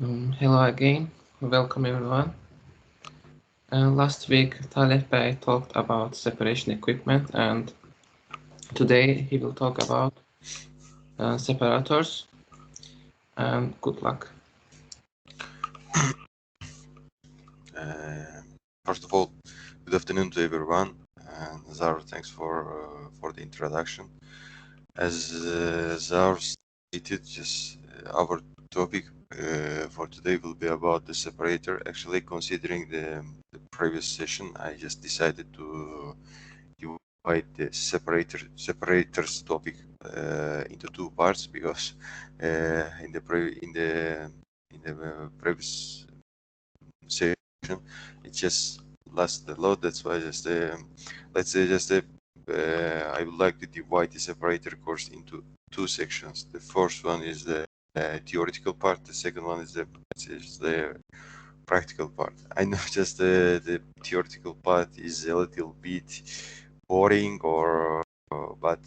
Hello again, welcome everyone. Last week, Taleh talked about separation equipment, and today he will talk about separators. And good luck. First of all, good afternoon to everyone, and Zar, thanks for the introduction. As Zar stated, just our topic for today will be about the separator. Actually, considering the previous session, I just decided to divide the separators topic into two parts because in the previous session it just lasted a lot. That's why just let's say just I would like to divide the separator course into two sections. The first one is the theoretical part. The second one is the practical part. I know just the theoretical part is a little bit boring, but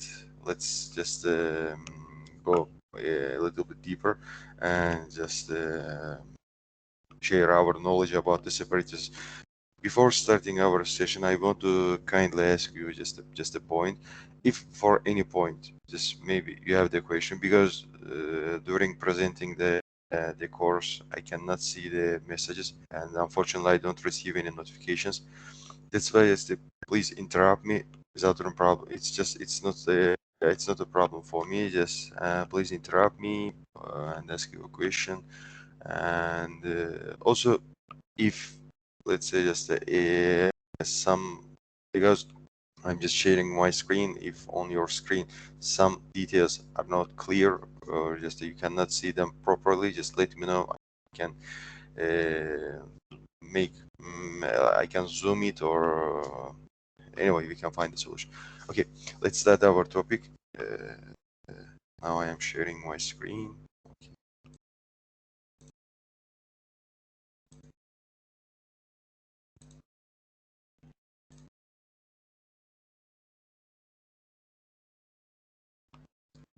let's just go a little bit deeper and just share our knowledge about the separators. Before starting our session, I want to kindly ask you just a point. If for any point, just maybe you have the question, because during presenting the course, I cannot see the messages, and unfortunately, I don't receive any notifications. That's why please interrupt me without a problem. It's not a problem for me. Just please interrupt me and ask you a question. And also, if let's say just some, because I'm just sharing my screen, if on your screen some details are not clear or just you cannot see them properly, just let me know. I can make I can zoom it, or anyway we can find the solution. Okay, let's start our topic. Now I am sharing my screen.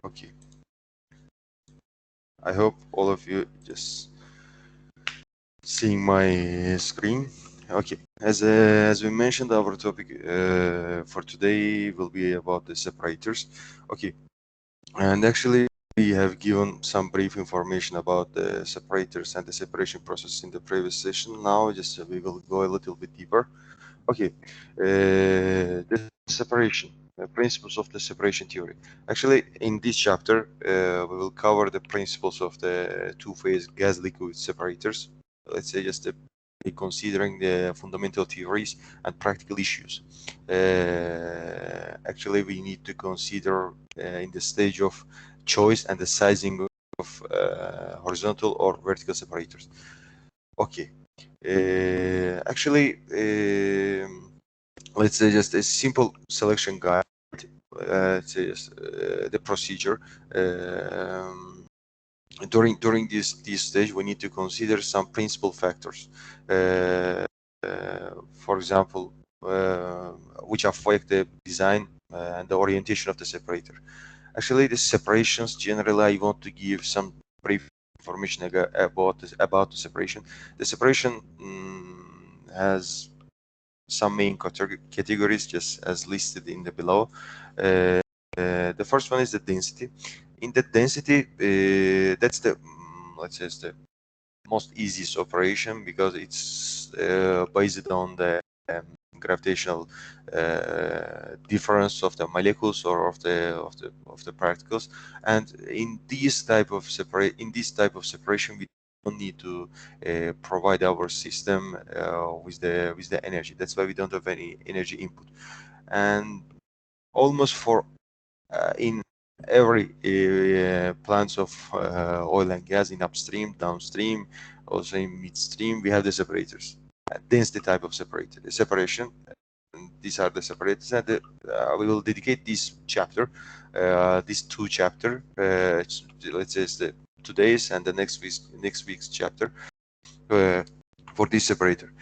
Okay, I hope all of you just seeing my screen. Okay, as we mentioned, our topic for today will be about the separators. Okay, and actually we have given some brief information about the separators and the separation process in the previous session. Now just we will go a little bit deeper. Okay, the separation, the principles of the separation theory. Actually, in this chapter, we will cover the principles of the two-phase gas-liquid separators. Let's say just considering the fundamental theories and practical issues. Actually, we need to consider in the stage of choice and the sizing of horizontal or vertical separators. Okay. Actually, let's say just a simple selection guide. Say just, the procedure. During this stage, we need to consider some principal factors. For example, which affect the design and the orientation of the separator. Actually, the separations generally, I want to give some brief information about the separation. The separation has some main categories, just as listed in the below. The first one is the density. In the density, that's the let's say it's the most easiest operation, because it's based on the gravitational difference of the molecules or of the particles. And in this type of separation, we don't need to provide our system with the energy. That's why we don't have any energy input. And almost for in every plants of oil and gas, in upstream, downstream, also in midstream, we have the separators. Density type of separation. And these are the separators, and we will dedicate this chapter, these two chapter. Let's say it's the today's and the next week's chapter for this separator.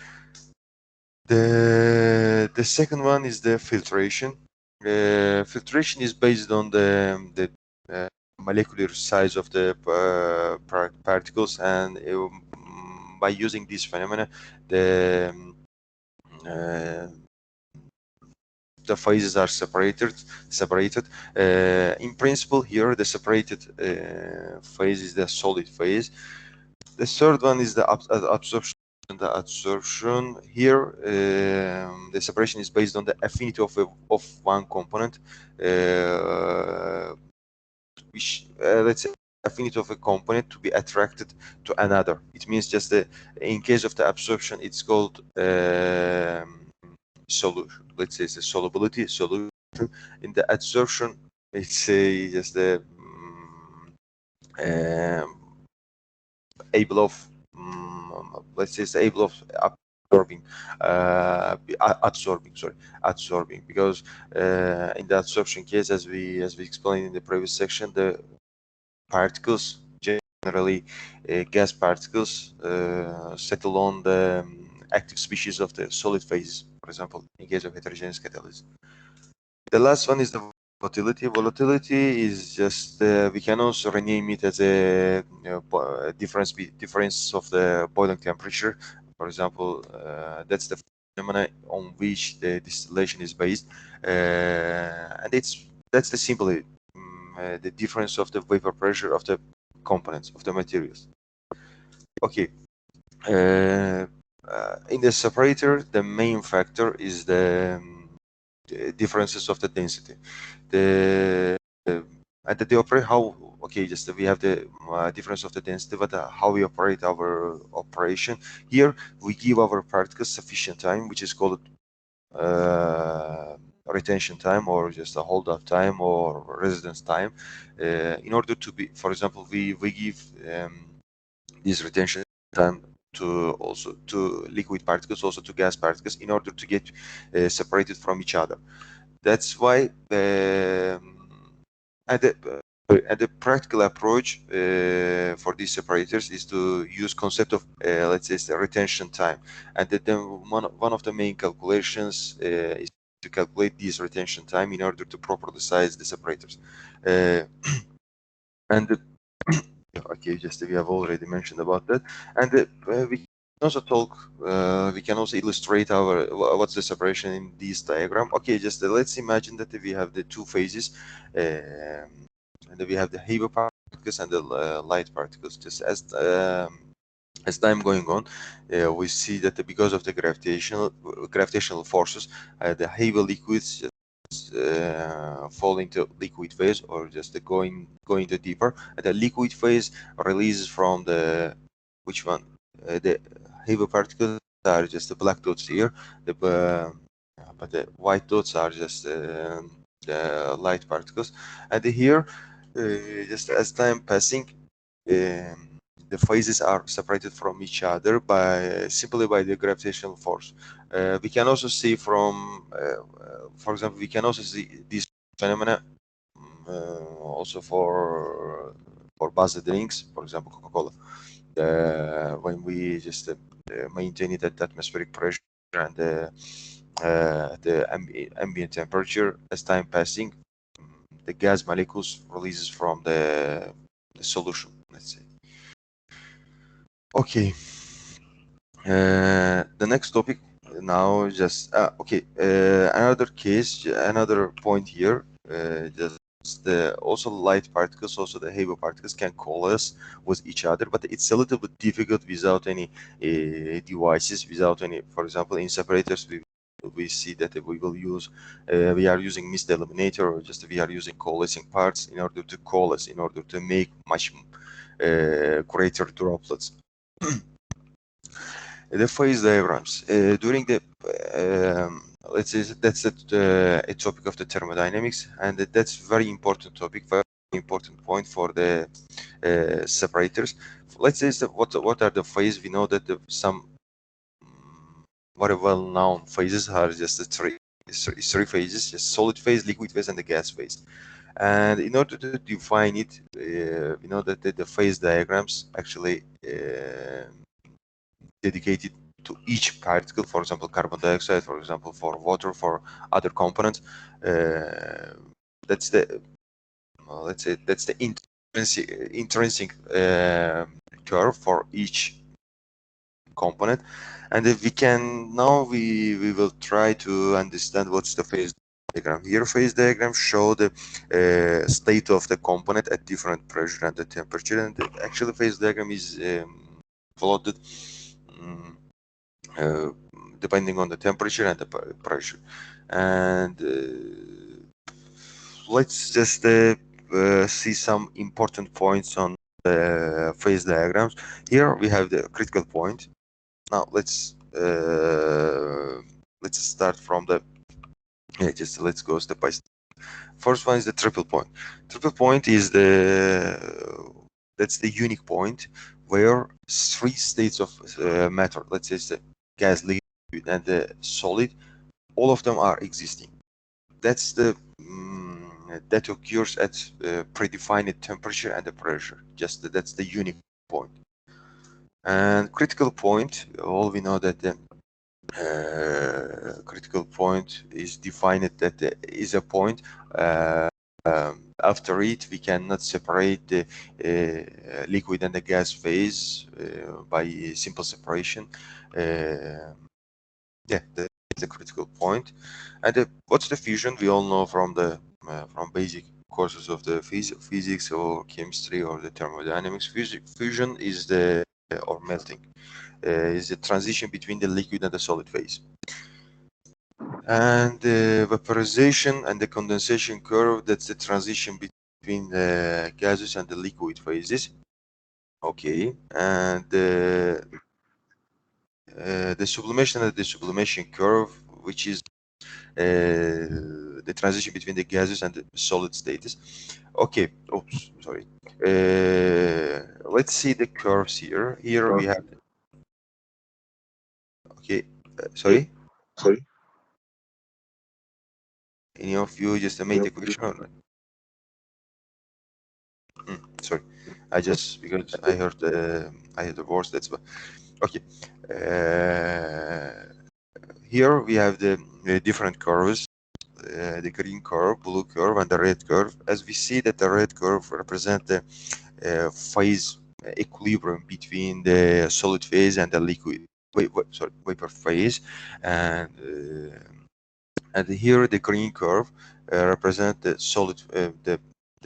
The second one is the filtration. Filtration is based on the molecular size of the particles, and by using this phenomena, the uh, the phases are separated. In principle, here the separated phase is the solid phase. The third one is the absorption. The absorption here, the separation is based on the affinity of one component, which let's say affinity of a component to be attracted to another. It means just in case of the absorption, it's called solution. Let's say it's a solution. In the adsorption, it's just the able of let's say it's able of absorbing absorbing, because in the absorption case, as we explained in the previous section, the particles, generally gas particles, settle on the active species of the solid phase, for example, in case of heterogeneous catalysis. The last one is the volatility. Volatility is just we can also rename it as a difference of the boiling temperature. For example, that's the phenomena on which the distillation is based, and that's the simple the difference of the vapor pressure of the components of the materials. Okay. In the separator, the main factor is the differences of the density. The and the operate how, okay, just we have the difference of the density, but how we operate our operation. Here we give our particles sufficient time, which is called retention time, or just a hold up time, or residence time, in order to be, for example, we give this retention time to liquid particles, also to gas particles, in order to get separated from each other. That's why and the practical approach for these separators is to use concept of let's say the retention time, and then one of the main calculations is to calculate this retention time in order to properly size the separators. And okay, just we have already mentioned about that, and we can also talk. We can also illustrate our what's the separation in this diagram. Okay, just let's imagine that we have the two phases, and we have the heavy particles and the light particles. Just as time going on, we see that because of the gravitational forces, the heavy liquids fall into liquid phase, or just going to deeper, and the liquid phase releases from the which one the heavy particles are just the black dots here, but the white dots are just the light particles. And here just as time passing, the phases are separated from each other by simply by the gravitational force. We can also see from, for example, we can also see this phenomena also for buzzed drinks, for example, Coca-Cola. When we just maintain it at atmospheric pressure and the ambient temperature, as time passing, the gas molecules releases from the solution, let's say. Okay. The next topic now, just okay. Another case, another point here. Just the also light particles, also the heavy particles can coalesce with each other, but it's a little bit difficult without any devices, without any. For example, in separators, we see that we will use we are using mist eliminator, or just we are using coalescing parts in order to coalesce, in order to make much greater droplets. The phase diagrams during the let's say that's a topic of the thermodynamics, and that's very important topic, very important point for the separators. Let's say what are the phases. We know that some very well-known phases are just the three phases: just solid phase, liquid phase, and the gas phase. And in order to define it, we know that the phase diagrams actually dedicated to each particle, for example, carbon dioxide, for example, for water, for other components. That's the let's say that's the intrinsic curve for each component. And if we can now we will try to understand what's the phase diagram. Here phase diagram show the state of the component at different pressure and the temperature, and the actual phase diagram is plotted uh, depending on the temperature and the pressure. And let's just see some important points on the phase diagrams. Here we have the critical point. Now let's start from the just let's go step by step. First one is the triple point. Triple point is that's the unique point where three states of matter, let's say it's the gas, liquid, and the solid, all of them are existing. That's the that occurs at predefined temperature and the pressure. Just that's the unique point. And critical point, all we know that the critical point is defined that there is a point after it we cannot separate the liquid and the gas phase by simple separation. Yeah, that's the critical point. And what's the fusion? We all know from the from basic courses of the physics or chemistry or the thermodynamics. Fusion is the or melting is the transition between the liquid and the solid phase. And the vaporization and the condensation curve, that's the transition between the gases and the liquid phases. Okay, and the sublimation and the sublimation curve, which is the transition between the gases and the solid status. Okay, oops, sorry. Let's see the curves here. Here we have, okay, sorry? Any of you just made the question or not? Sorry, I just, because I heard the words, that's why. Okay, here we have the different curves, the green curve, blue curve, and the red curve. As we see that the red curve represent the phase equilibrium between the solid phase and the liquid, vapor phase, and here the green curve represent the solid, the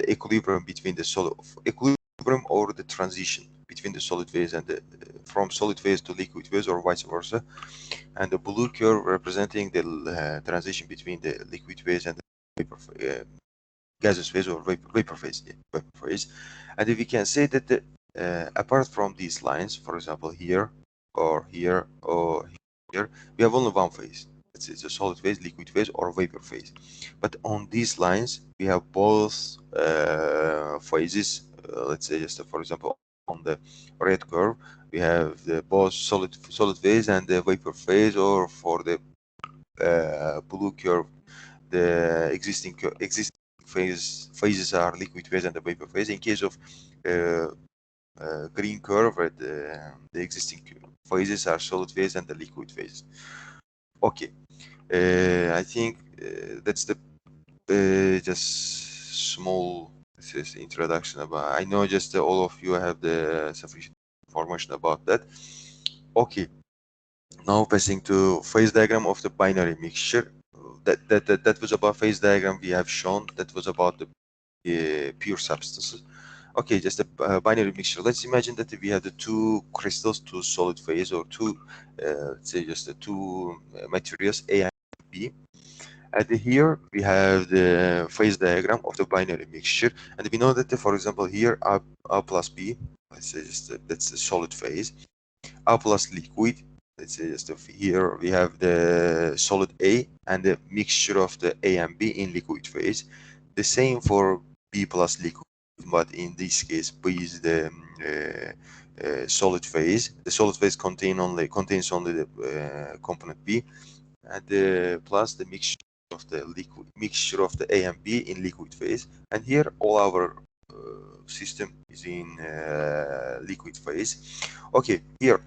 equilibrium between the solid equilibrium or the transition between the solid phase and the from solid phase to liquid phase or vice versa, and the blue curve representing the transition between the liquid phase and the vapor gaseous phase or vapor phase. Yeah, vapor phase. And if we can say that the, apart from these lines, for example here or here or here, we have only one phase. It's a solid phase, liquid phase, or vapor phase. But on these lines, we have both phases. Let's say just for example, on the red curve, we have the both solid phase and the vapor phase, or for the blue curve, the existing phases are liquid phase and the vapor phase. In case of green curve, the existing phases are solid phase and the liquid phase. Okay. I think that's the just small introduction about. I know just all of you have the sufficient information about that. Okay, now passing to phase diagram of the binary mixture. That was about phase diagram we have shown. That was about the pure substances. Okay, just a binary mixture. Let's imagine that we have the two crystals, two solid phase, or two, let's say just the two materials A and B. And here we have the phase diagram of the binary mixture, and we know that, for example, here A plus B, let's say just that's the solid phase, A plus liquid. Let's say just here we have the solid A and the mixture of the A and B in liquid phase. The same for B plus liquid, but in this case B is the solid phase. The solid phase contains only the component B, and plus the mixture of the A and B in liquid phase. And here all our system is in liquid phase. Okay, here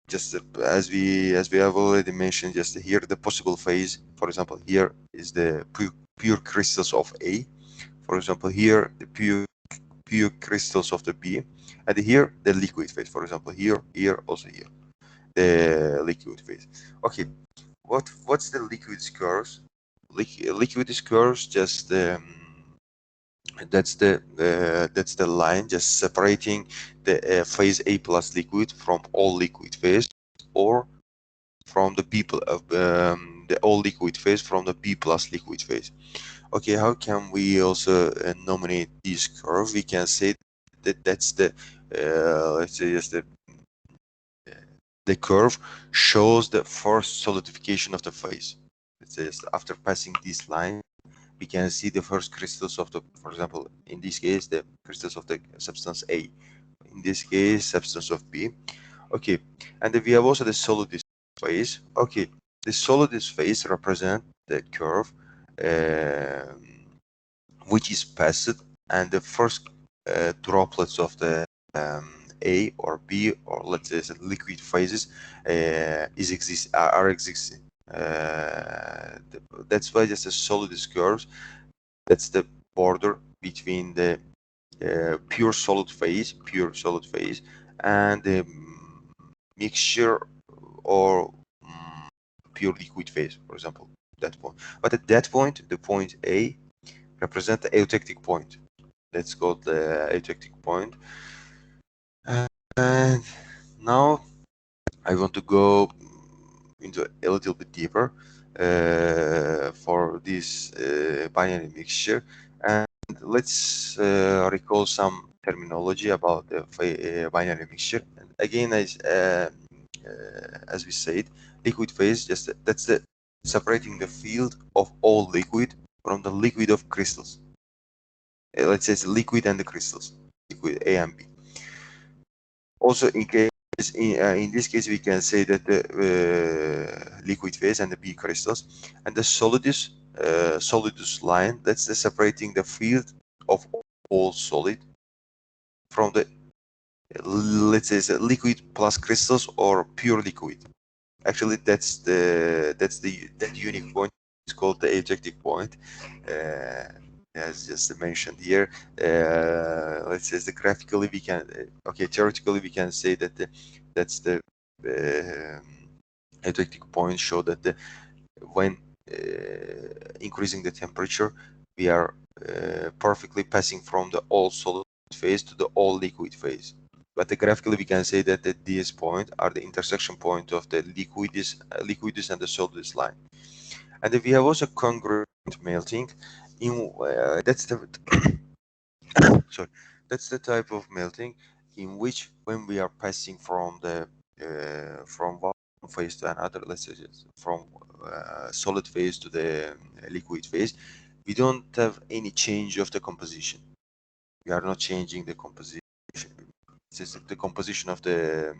just as we have already mentioned, just here the possible phase. For example, here is the pure crystals of A. For example, here the pure crystals of the B, and here the liquid phase. For example, here, also here, the liquid phase. Okay, what's the liquid curves? Liquid curves just that's the line just separating the phase A plus liquid from all liquid phase, or from the people of the all liquid phase from the B plus liquid phase. Okay, how can we also nominate this curve? We can say that that's the let's say just the curve shows the first solidification of the phase. Let's say just after passing this line, we can see the first crystals of the, for example, in this case, the crystals of the substance A. In this case, substance of B. Okay, and we have also the solidus phase. Okay, the solidus phase represent the curve which is passed, and the first droplets of the A or B, or let's say liquid phases are existing. That's why just the solidus curves, that's the border between the pure solid phase and the mixture or pure liquid phase, for example, that point. But at that point, the point A represent the eutectic point. Let's call it the eutectic point. And now I want to go into a little bit deeper for this binary mixture, and let's recall some terminology about the binary mixture. And again, as we said, liquid phase, just that's the separating the field of all liquid from the liquid of crystals. Let's say it's liquid and the crystals, liquid A and B. Also, in this case, we can say that the liquid phase and the B crystals, and the solidus line, that's the separating the field of all solid from the, let's say, the liquid plus crystals or pure liquid. Actually, that unique point is called the eutectic point. As just mentioned here, let's say the graphically we can, okay, theoretically we can say that that's the eutectic point, show that when increasing the temperature, we are perfectly passing from the all solid phase to the all liquid phase. But graphically we can say that these points are the intersection point of the liquidus and the solidus line. And we have also congruent melting. That's the sorry, that's the type of melting in which, when we are passing from the from one phase to another, let's say from solid phase to the liquid phase, we don't have any change of the composition. We are not changing the composition. The composition of the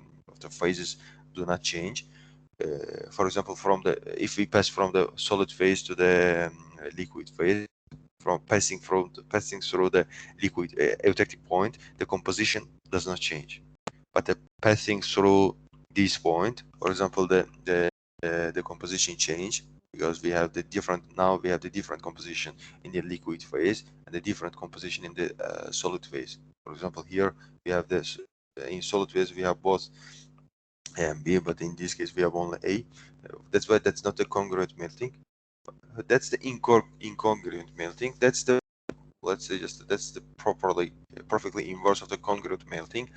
phases do not change. For example, if we pass from the solid phase to the liquid phase, passing through the liquid eutectic point, the composition does not change. But passing through this point, for example, the composition change, because we have the different composition in the liquid phase and the different composition in the solid phase. For example, here we have this in solid phase we have both A and B, but in this case we have only A. That's why that's not a congruent melting. That's the incongruent melting. That's the, let's say, that's the perfectly inverse of the congruent melting,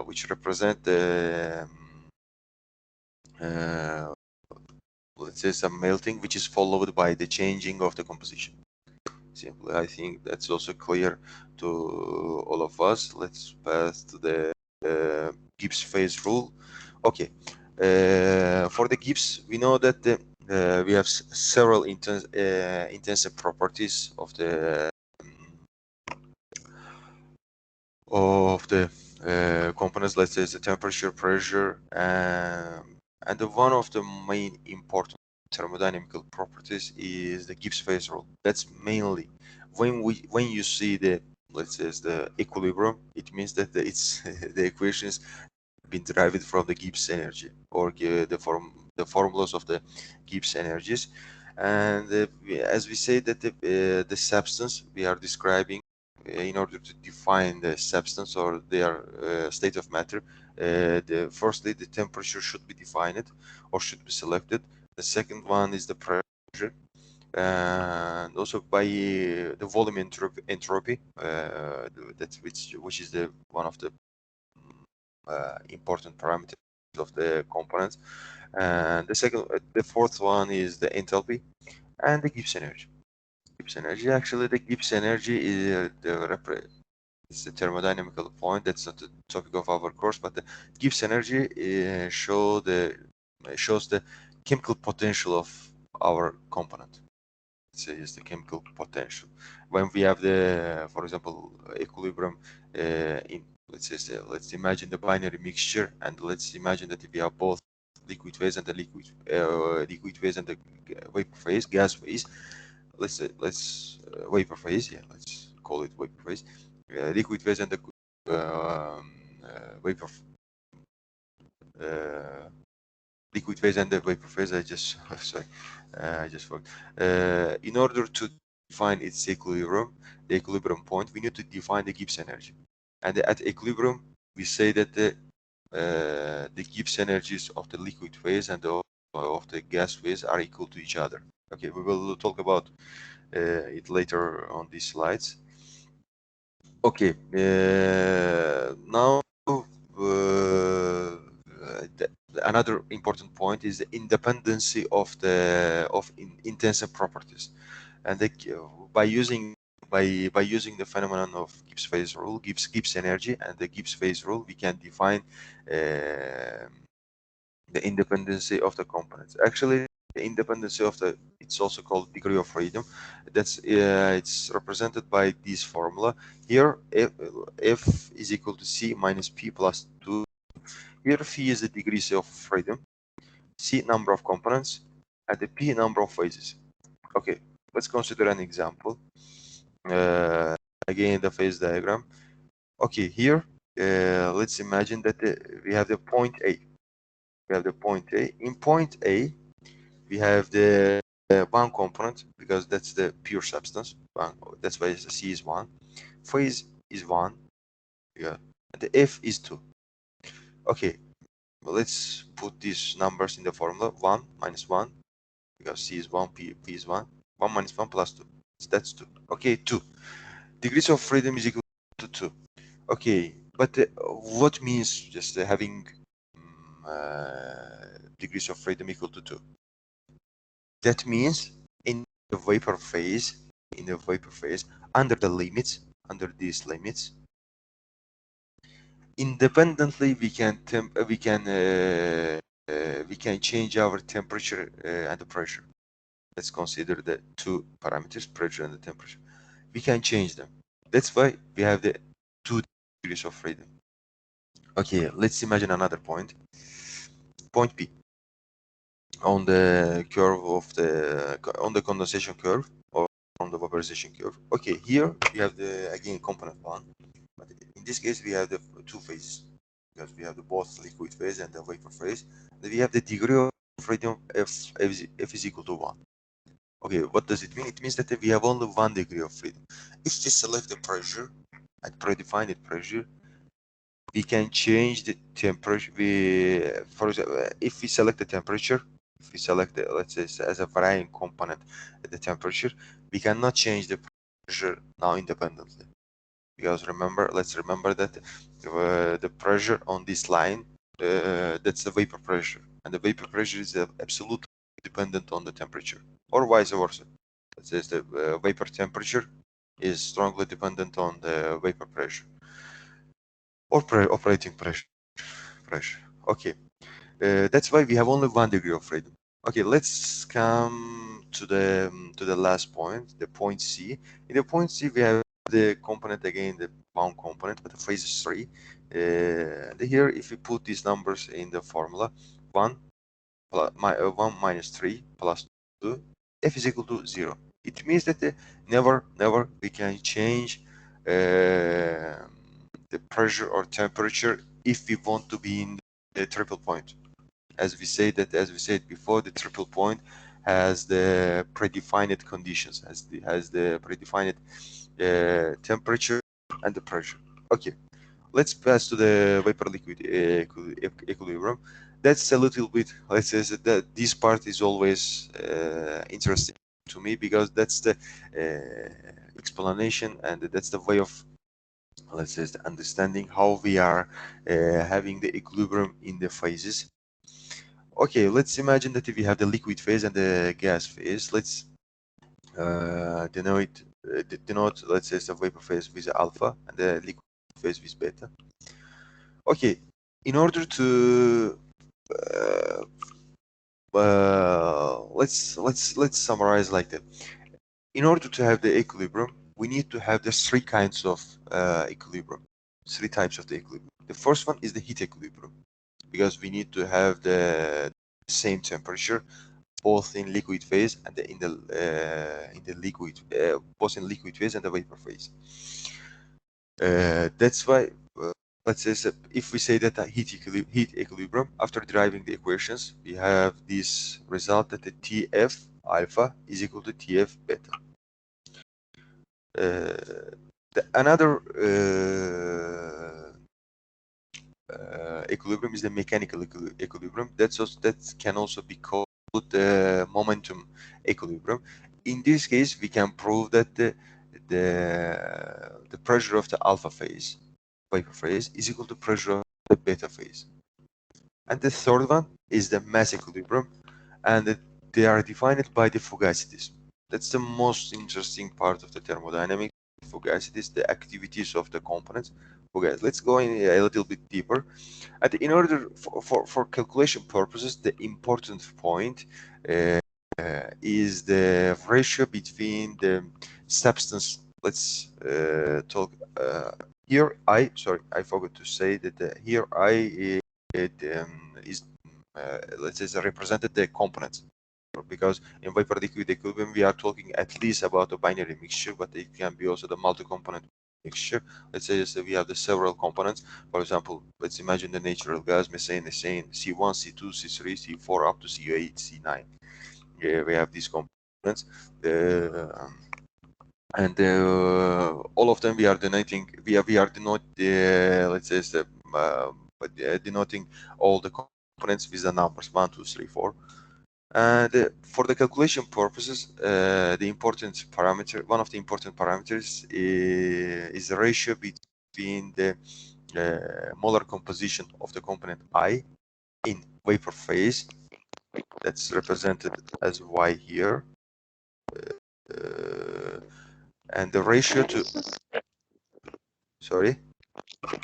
which represent the let's say some melting which is followed by the changing of the composition. Simply, I think that's also clear to all of us. Let's pass to the Gibbs phase rule. Okay, for the Gibbs, we know that we have several intensive properties of the components. Let's say the temperature, pressure, and one of the main important thermodynamical properties is the Gibbs phase rule. That's mainly when you see the, let's say, the equilibrium, it means that it's the equations been derived from the Gibbs energy, or the formulas of the Gibbs energies. And as we say that the substance we are describing, in order to define the substance or their state of matter, firstly the temperature should be defined or should be selected. The second one is the pressure, and also by the volume entropy, that's which is the one of the important parameters of the components. And the fourth one is the enthalpy and the Gibbs energy. Gibbs energy, actually, the Gibbs energy is it's the thermodynamical point. That's not the topic of our course, but the Gibbs energy shows the chemical potential of our component. Is the chemical potential. When we have the, for example, equilibrium in, let's imagine the binary mixture, and let's imagine that we have both liquid phase and the liquid phase and the vapor phase, gas phase. Let's vapor phase. Yeah, let's call it vapor phase. Liquid phase and the vapor. Uh, Liquid phase and the vapor phase. I just sorry, I just forgot. In order to define its equilibrium, the equilibrium point, we need to define the Gibbs energy. And at equilibrium, we say that the Gibbs energies of the liquid phase and of the gas phase are equal to each other. Okay, we will talk about it later on these slides. Okay, now another important point is the independency of intensive properties, and by using by using the phenomenon of Gibbs phase rule, Gibbs energy, and the Gibbs phase rule, we can define the independency of the components. Actually, the independency of the, it's also called degree of freedom. That's it's represented by this formula here. F is equal to C minus P plus 2. Here phi is the degrees of freedom, C number of components, and the P number of phases. Okay, let's consider an example. Again, the phase diagram. Okay, here let's imagine that we have the point A. We have the point A. In point A, we have the one component, because that's the pure substance. That's why the C is 1. Phase is 1. Yeah. And the F is 2. Okay, well, let's put these numbers in the formula. 1 minus 1, because C is 1, P is 1. 1 minus 1 plus 2. So that's 2. Okay, 2. Degrees of freedom is equal to 2. Okay, but what means just having degrees of freedom equal to 2? That means in the vapor phase, under these limits, independently we can change our temperature and the pressure. Let's consider the two parameters, pressure and the temperature. We can change them. That's why we have the 2 degrees of freedom. Okay, let's imagine another point. Point P on the curve of the condensation curve, or on the vaporization curve. Okay, here we have the, again, component 1, but in this case we have the 2 phases, because we have the both liquid phase and the vapor phase. Then we have the degree of freedom F is equal to 1. Okay, what does it mean? It means that we have only 1 degree of freedom. If we select the pressure and predefined pressure, we can change the temperature. For example, if we select the temperature, if we select the, let's say, as a varying component, the temperature, we cannot change the pressure now independently, because let's remember that the pressure on this line, that's the vapor pressure, and the vapor pressure is absolutely dependent on the temperature, or vice versa. Let's say the vapor temperature is strongly dependent on the vapor pressure, or operating pressure. Okay, that's why we have only 1 degree of freedom. Okay, let's come to the last point, the point C. In the point C, we have the component, again, the bound component, but the phase is 3. Here, if we put these numbers in the formula, 1 minus 3 plus 2, F is equal to 0. It means that never we can change the pressure or temperature if we want to be in the triple point. As we said before, the triple point has the predefined conditions, has the predefined temperature and the pressure. Okay, let's pass to the vapor liquid equilibrium. That's a little bit, let's say that this part is always interesting to me, because that's the explanation, and that's the way of, let's say, the understanding how we are having the equilibrium in the phases. Okay, let's imagine that if we have the liquid phase and the gas phase. Let's denote, let's say, the vapor phase with alpha and the liquid phase with beta. Okay, in order to let's summarize like that. In order to have the equilibrium, we need to have the three kinds of equilibrium, three types of the equilibrium. The first one is the heat equilibrium, because we need to have the same temperature both in liquid phase and in the liquid, both in liquid phase and the vapor phase. That's why, let's say, if we say that a heat equilibrium, after deriving the equations, we have this result that the Tf alpha is equal to Tf beta. Another equilibrium is the mechanical equilibrium. That can also be called the momentum equilibrium. In this case, we can prove that the pressure of the alpha phase, vapor phase, is equal to pressure of the beta phase. And the third one is the mass equilibrium, and they are defined by the fugacities. That's the most interesting part of the thermodynamics. Fugacities, the activities of the components. Let's go in a little bit deeper. And in order for calculation purposes, the important point is the ratio between the substance. Let's talk here. I forgot to say that here I is let's say represented the components, because in vapor liquid equilibrium we are talking at least about a binary mixture, but it can be also the multi-component mixture. Let's say we have the several components. For example, let's imagine the natural gas, methane, C1, C2, C3, C4 up to C8, C9. Yeah, we have these components, and all of them we are denoting. We are denoting, let's say, denoting all the components with the numbers 1, 2, 3, 4. And for the calculation purposes, the important parameter, one of the important parameters is the ratio between the molar composition of the component I in vapor phase. That's represented as Y here, and the ratio to. Sorry.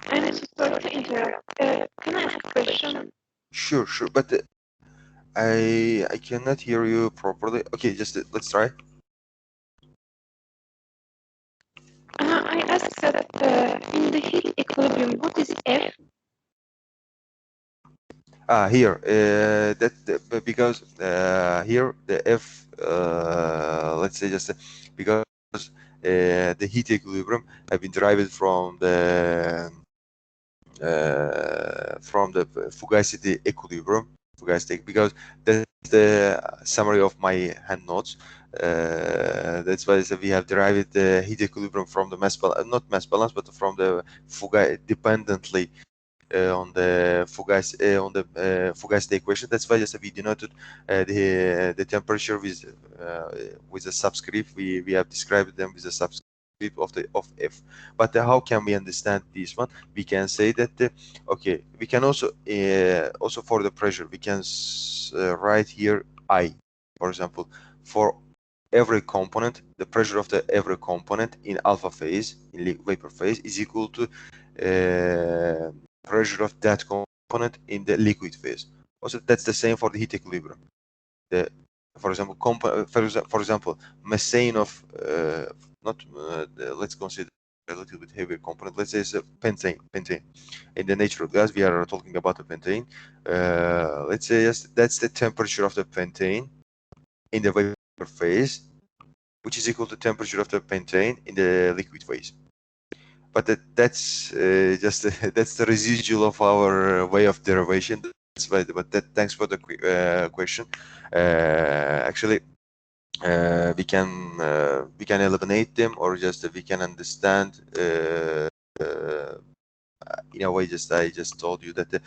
I'm sorry to interrupt. Can I ask a question? Sure, but I cannot hear you properly. Okay, just let's try. I asked that in the heat equilibrium, what is F? Here because here the F, let's say, just because the heat equilibrium have been derived from the fugacity equilibrium, because that's the summary of my hand notes. That's why we have derived the heat equilibrium from the mass balance, not mass balance, but from the dependently on the fugacity equation. That's why just we denoted the temperature with a subscript. We have described them with a subscript of F. But how can we understand this one? We can say that okay, we can also for the pressure we can write here I, for example, for every component, the pressure of the every component in alpha phase, in vapor phase, is equal to pressure of that component in the liquid phase. Also, that's the same for the heat equilibrium. For example, methane of let's consider a little bit heavier component. Let's say it's a pentane. In the natural gas, we are talking about a pentane. Let's say that's the temperature of the pentane in the vapor phase, which is equal to temperature of the pentane in the liquid phase. But that's just that's the residual of our way of derivation. that's why. But thanks for the question. Actually, we can eliminate them, or just we can understand. In a way, I just told you that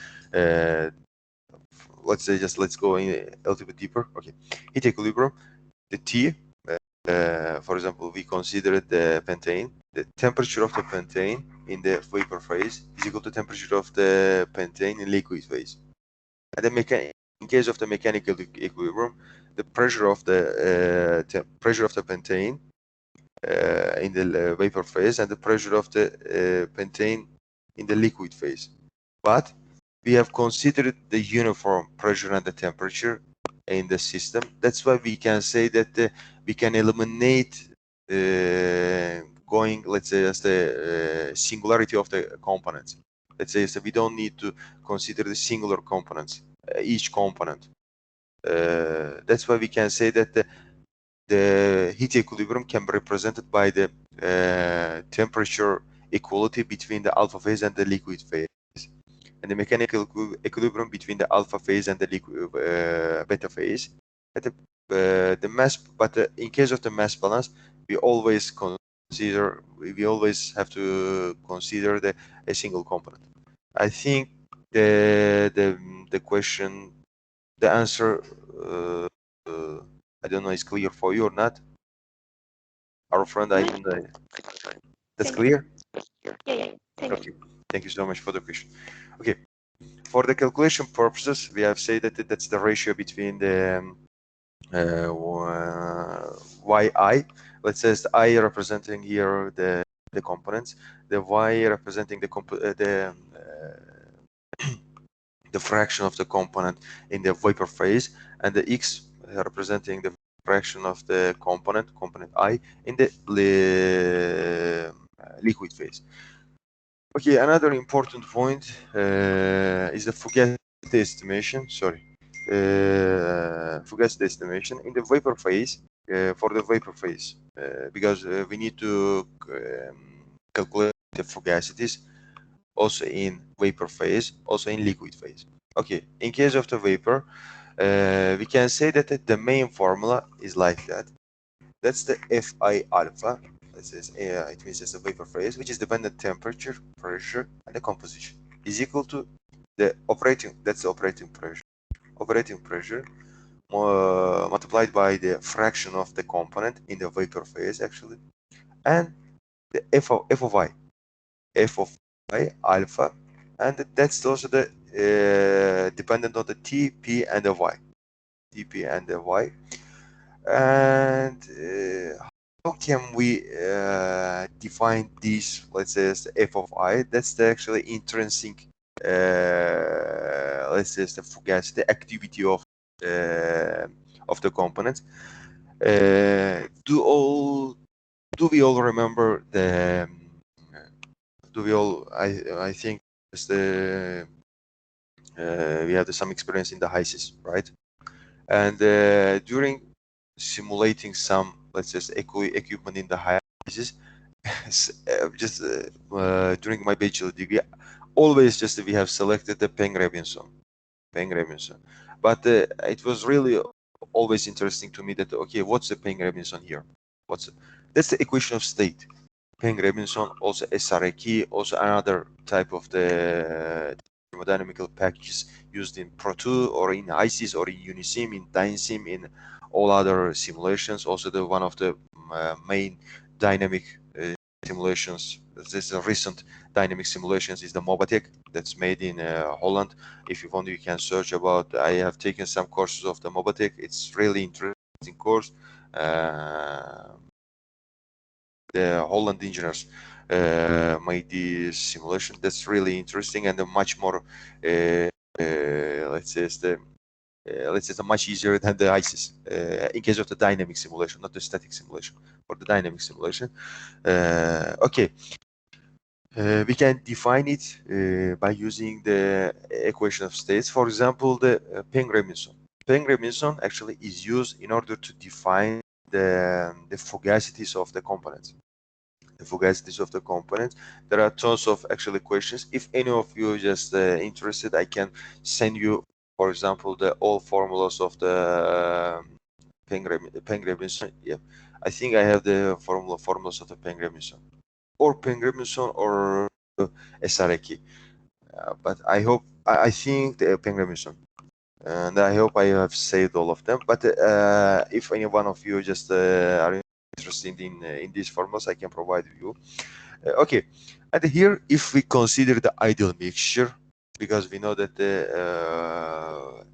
let's say let's go in a little bit deeper. Okay, heat equilibrium. The T, for example, we consider the pentane. The temperature of the pentane in the vapor phase is equal to temperature of the pentane in liquid phase. And in case of the mechanical equilibrium, the pressure of the pentane in the vapor phase and the pressure of the pentane in the liquid phase. But we have considered the uniform pressure and the temperature in the system. That's why we can say that we can eliminate going, let's say, as the singularity of the components. Let's say, so we don't need to consider the singular components, each component. That's why we can say that the heat equilibrium can be represented by the temperature equality between the alpha phase and the liquid phase, and the mechanical equilibrium between the alpha phase and the liquid beta phase. At the mass, but in case of the mass balance, we always have to consider a single component. I think the question, the answer, I don't know, is clear for you or not. Our friend, I don't know. That's clear? Yeah. Okay. Thank you so much for the question. Okay. For the calculation purposes, we have said that that's the ratio between the yi. Let's say the I representing here the components, the y representing the fraction of the component in the vapor phase, and the x representing the fraction of the component I in the liquid phase. Okay, another important point is the fugacity estimation. Sorry, fugacity estimation in the vapor phase, for the vapor phase, because we need to calculate the fugacities also in vapor phase, also in liquid phase. Okay, in case of the vapor, we can say that the main formula is like that. That's the Fi alpha. This is it means it's a vapor phase, which is dependent temperature, pressure, and the composition is equal to the operating. That's the operating pressure. Operating pressure multiplied by the fraction of the component in the vapor phase, actually, and the f of I, f of I alpha, and that's also the dependent on the T, P, and the Y, Tp and the Y. And how can we define these, let's say, as the f of I? That's the actually intrinsic, let's say, the fugacity activity of the components. Do we all remember the? Do we all? I think it's the we had some experience in the HISIS, right? And during simulating some, let's say, equipment in the HISIS, just during my bachelor degree, always just we have selected the Peng Robinson. But it was really always interesting to me that, okay, what's the Peng Robinson here? That's the equation of state. Peng Robinson, also SRA, also another type of the thermodynamical packages used in Pro2 or in ICIS or in Unisim, in Dynesim, in all other simulations. Also, one of the main dynamic simulations. This is a recent dynamic simulations is the Mobatech that's made in Holland. If you want, you can search about. I have taken some courses of the Mobatech. It's really interesting course. The Holland engineers made this simulation. That's really interesting and much more, let's say, it's much easier than the ICIS in case of the dynamic simulation, not the static simulation. For the dynamic simulation, okay, we can define it by using the equation of states. For example, the Peng Robinson. Peng Robinson actually is used in order to define the fugacities of the components. The fugacities of the components. There are tons of actually questions. If any of you just interested, I can send you for example, the all formulas of the Peng-Robinson. Yeah, I think I have the formulas of the Peng-Robinson or Peng-Robinson or SRK. But I think the Peng-Robinson, and I hope I have saved all of them. But if any one of you just are interested in these formulas, I can provide you. Okay, and here if we consider the ideal mixture, because we know that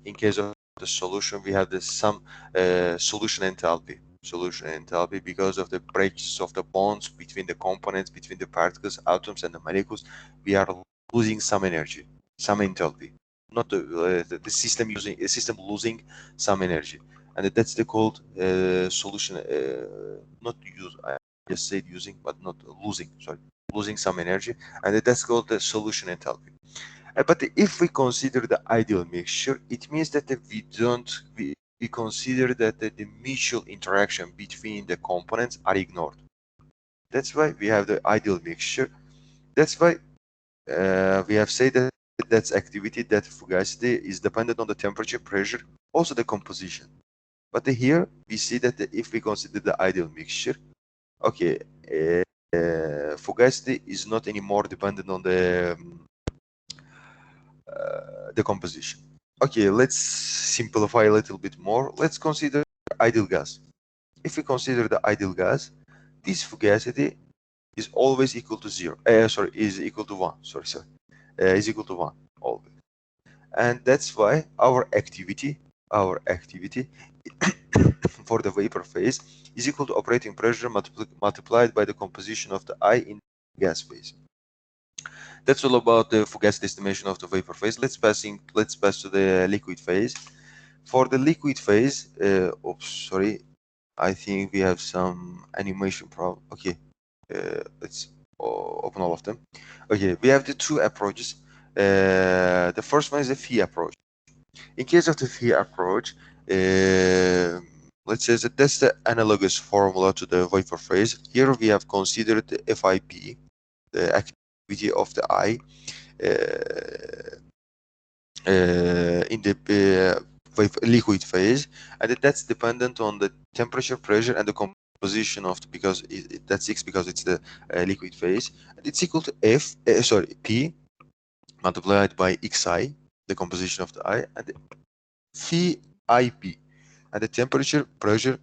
in case of the solution we have some solution enthalpy because of the breaks of the bonds between the components, between the particles, atoms, and the molecules. We are losing some energy, some enthalpy, not the system losing some energy, and that's the called solution. Not use, I just said using, but not losing. Sorry, losing some energy, and that's called the solution enthalpy. But if we consider the ideal mixture, it means that we consider that the mutual interaction between the components are ignored. That's why we have the ideal mixture. That's why we have said that that's activity, that fugacity is dependent on the temperature, pressure, also the composition. But here we see that if we consider the ideal mixture, okay, fugacity is not anymore dependent on the composition. Okay, let's simplify a little bit more. Let's consider ideal gas. If we consider the ideal gas, this fugacity is always equal to zero. Is equal to one. Is equal to one always. And that's why our activity for the vapor phase is equal to operating pressure multiplied by the composition of the I in the gas phase. That's all about the fugacity estimation of the vapor phase. Let's pass to the liquid phase. For the liquid phase, I think we have some animation problem. Okay, let's open all of them. Okay, we have the two approaches. The first one is the phi approach. In case of the phi approach, let's say that that's the analogous formula to the vapor phase. Here we have considered the FIP, the activity of the I, in the liquid phase, and that's dependent on the temperature, pressure, and the composition of the, because that's X because it's the liquid phase, and it's equal to P multiplied by Xi, the composition of the I, and the Phi IP, and the temperature, pressure,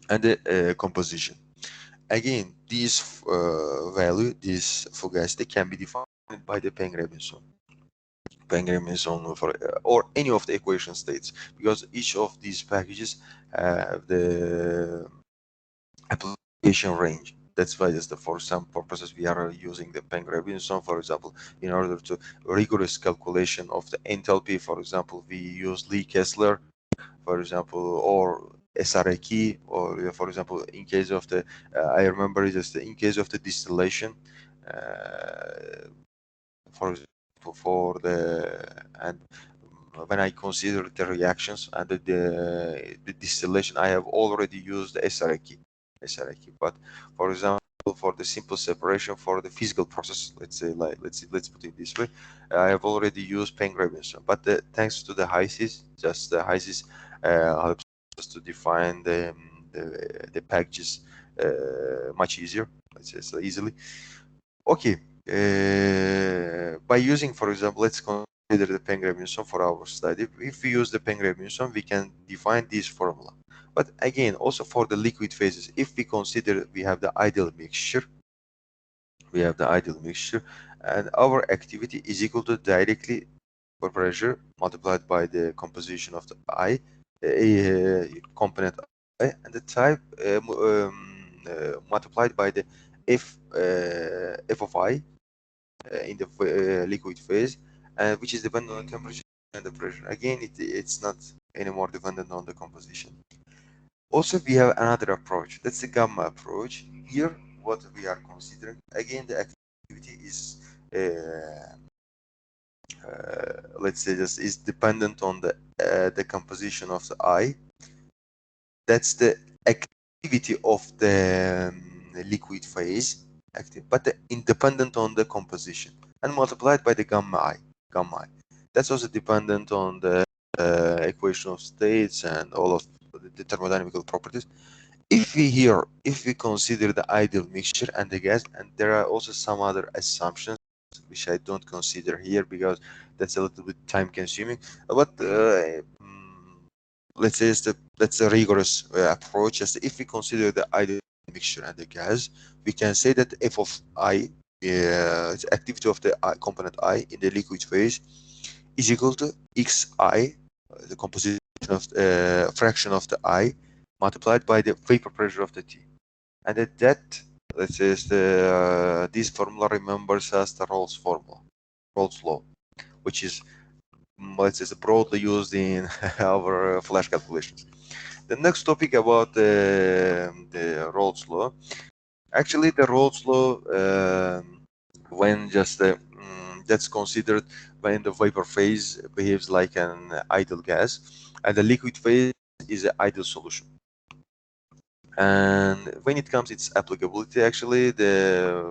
and the composition. Again, this value, this fugacity, can be defined by the Peng-Robinson for or any of the equation states, because each of these packages have the application range. That's why just for some purposes we are using the Peng-Robinson, for example, in order to rigorous calculation of the enthalpy. For example, we use Lee-Kessler, for example, or SRK, or for example, in case of the I remember just in case of the distillation, for and when I consider the reactions and the distillation, I have already used the SRK. But for example, for the simple separation for the physical process, let's put it this way, I have already used Peng-Robinson. But thanks to the HYSYS, just the HYSYS helps us to define the packages much easier, let's say so easily. Okay, by using, for example, let's consider the Peng-Robinson for our study. If we use the Peng-Robinson, we can define this formula. But again, also for the liquid phases, if we consider we have the ideal mixture, and our activity is equal to directly for pressure multiplied by the composition of the I, component I, and the type multiplied by the F of I in the liquid phase, which is dependent on the temperature and the pressure. Again, it's not anymore dependent on the composition. Also, we have another approach. That's the gamma approach. Here, what we are considering, again, the activity is, let's say, this is dependent on the composition of the I. That's the activity of the liquid phase, but independent on the composition, and multiplied by the gamma I. That's also dependent on the equation of states and all of the thermodynamical properties. If we consider the ideal mixture and the gas, and there are also some other assumptions which I don't consider here because that's a little bit time consuming, but let's say that's a rigorous approach. Just if we consider the ideal mixture and the gas, we can say that f of I, the activity of the component I in the liquid phase, is equal to xi, the composition of fraction of the I, multiplied by the vapor pressure of the T. And at that, let's say this formula remembers us the Rolle's formula, Rolle's law, which is, let's say, broadly used in our flash calculations. The next topic about the Rolle's law. Actually, the Rolle's law, when just that's considered when the vapor phase behaves like an ideal gas, and the liquid phase is an ideal solution. And when it comes its applicability, actually the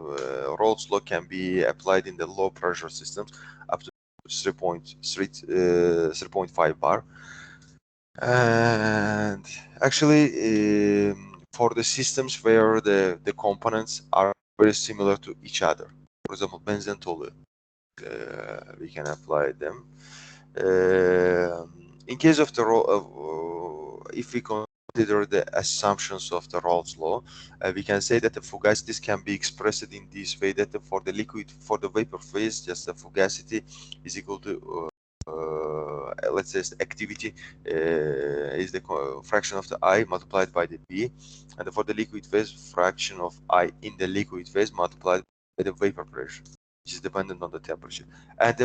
Rolle's law can be applied in the low pressure systems up to 3.5 bar. And actually for the systems where the components are very similar to each other, for example benzene and Taleh, we can apply them. In case of the if we consider the assumptions of the Rolle's law, we can say that the fugacities can be expressed in this way, that for the liquid, for the vapor phase, just the fugacity is equal to let's say the activity is the fraction of the I multiplied by the B, and for the liquid phase, fraction of I in the liquid phase multiplied by the vapor pressure, which is dependent on the temperature. And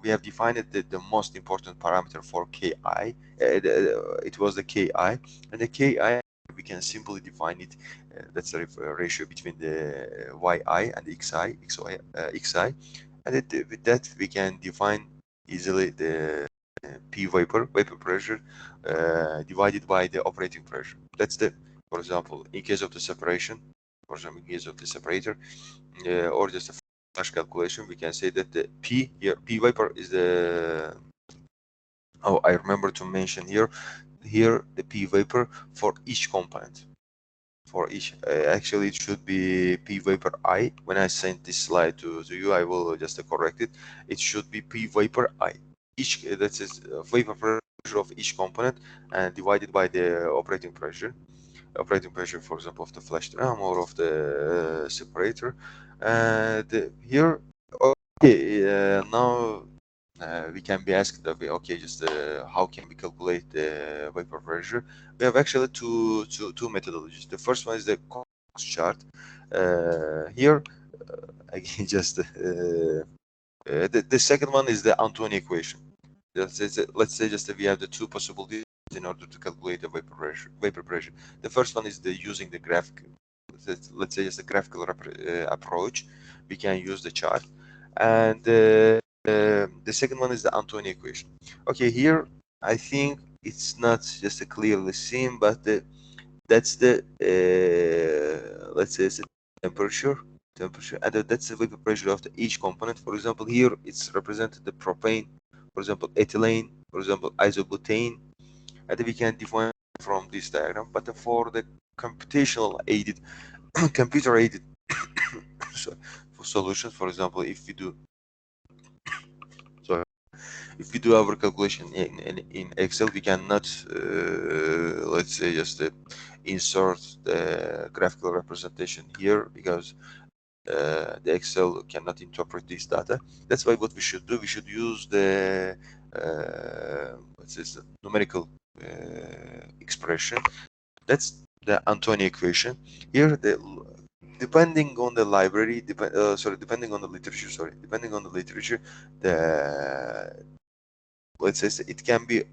we have defined the most important parameter for Ki. It was the Ki, and the Ki we can simply define it. That's the ratio between the Yi and the Xi, and with that we can define easily the P vapor pressure divided by the operating pressure. That's the, for example, in case of the separation, for example, in case of the separator, or just a flash calculation, we can say that the P here, P vapor is the, oh, I remember to mention here the P vapor for each component. For each, actually it should be P vapor I. When I send this slide to you, I will just correct it. It should be P vapor I. Each, that is vapor pressure of each component and divided by the operating pressure. Operating pressure, for example, of the flash drum or of the separator. And here, okay, now we can be asked, okay, just how can we calculate the vapor pressure? We have actually two methodologies. The first one is the Cox chart. Here, again, just the second one is the Antonio equation. Let's say just we have the two possibilities in order to calculate the vapor pressure. The first one is using the graphic. Let's say just a graphical approach. We can use the chart, and the second one is the Antonio equation. Okay, here I think it's not just clearly seen, but that's the let's say it's the temperature, and that's the vapor pressure of each component. For example, here it's represented the propane, for example, ethylene, for example, isobutane, and we can define from this diagram. But for the computational aided, computer aided solutions, for example, if we do our calculation in Excel, we cannot let's say just insert the graphical representation here because the Excel cannot interpret this data. That's why what we should do, we should use the what's this, numerical expression. That's the Antonio equation. Here, depending on the library, depending on the literature, the, let's say it can be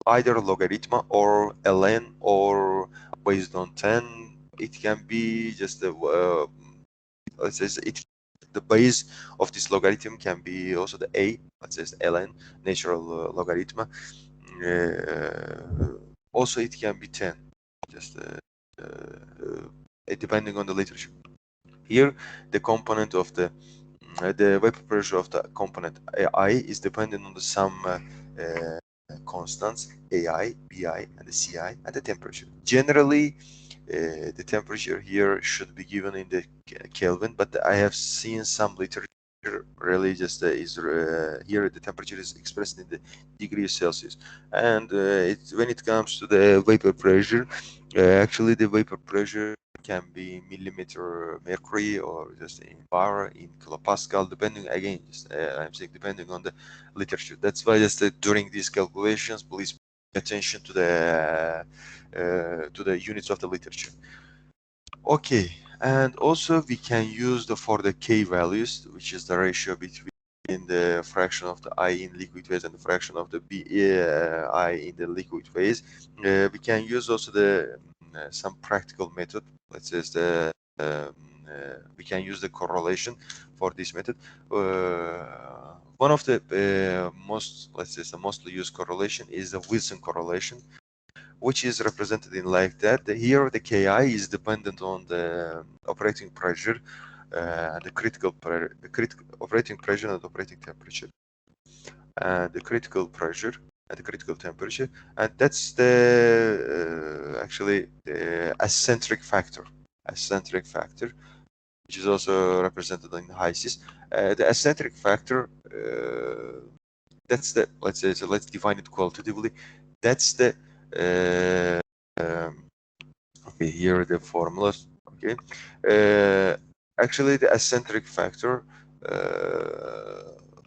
either logarithm or ln, or based on 10. It can be just let's say the base of this logarithm can be also the a, let's say ln, natural logarithm. Also it can be 10, just depending on the literature. Here the component of the the vapor pressure of the component I is dependent on the some constants AI, BI, and the CI, and the temperature. Generally, the temperature here should be given in the Kelvin, but I have seen some literature really just is here the temperature is expressed in the degree Celsius, and when it comes to the vapor pressure, actually the vapor pressure can be millimeter mercury or just in bar in kilopascal, depending again just, I'm saying depending on the literature. That's why just during these calculations please pay attention to the units of the literature. Okay, and also we can use the for the K values, which is the ratio between the fraction of the I in liquid phase and the fraction of the I in the liquid phase. We can use also the some practical method. Let's say we can use the correlation for this method. One of the most, let's say, the mostly used correlation is the Wilson correlation, which is represented in like that. Here the Ki is dependent on the operating pressure, the critical operating pressure and operating temperature, and the critical pressure and the critical temperature, and that's the actually the eccentric factor, which is also represented in HISIS. The eccentric factor, that's the, let's say, so let's define it qualitatively. That's the okay, here are the formulas. Okay, actually the eccentric factor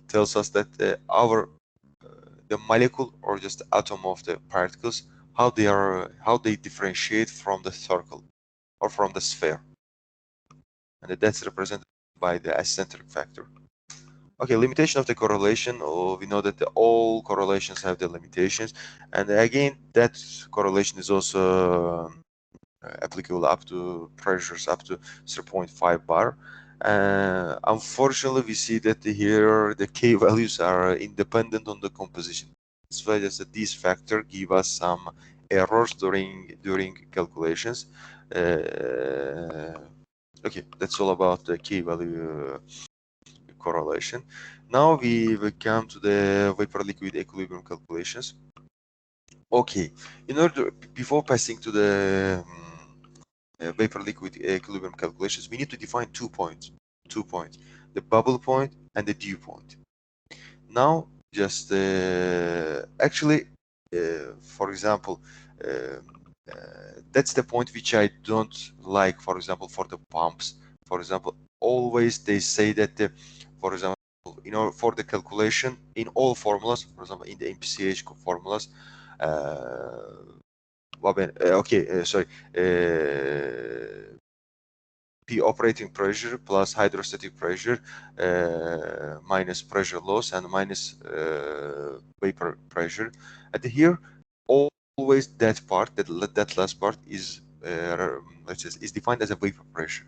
tells us that the molecule or just the atom of the particles, how they differentiate from the circle or from the sphere, and that's represented by the eccentric factor. Okay, limitation of the correlation. Oh, we know that all correlations have the limitations, and again that correlation is also applicable up to pressures up to 0.5 bar. Unfortunately, we see that here the K values are independent on the composition. That's why this factor give us some errors during calculations. Okay, that's all about the K value correlation. Now we will come to the vapor liquid equilibrium calculations. Okay, in order before passing to the vapor liquid equilibrium calculations, we need to define 2 points. The bubble point and the dew point. Now, just actually, for example, that's the point which I don't like, for example, for the pumps. For example, always they say that, for example, for the calculation in all formulas, for example, in the MPCH formulas, sorry, P operating pressure plus hydrostatic pressure minus pressure loss and minus vapor pressure. And here, always that part, that last part is let's say is defined as a vapor pressure.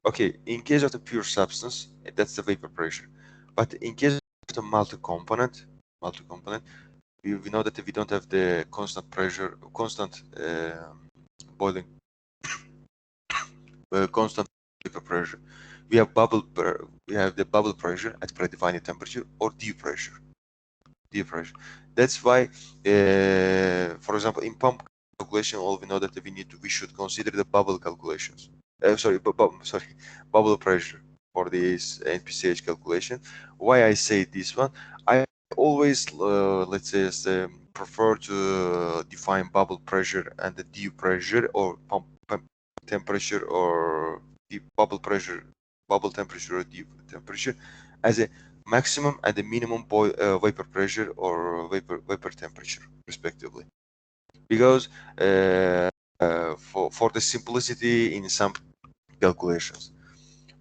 Okay, in case of the pure substance, that's the vapor pressure. But in case of the multi-component, we know that we don't have the constant pressure, constant boiling, constant vapor pressure. We have the bubble pressure at predefined temperature or dew pressure. That's why, for example, in pump calculation, all we know that we should consider the bubble calculations. Bubble pressure for this NPCH calculation. Why I say this one? I always let's say prefer to define bubble pressure and the dew pressure or pump temperature or the bubble temperature or dew temperature as a maximum and the minimum vapor pressure or vapor temperature respectively, because for the simplicity in some calculations.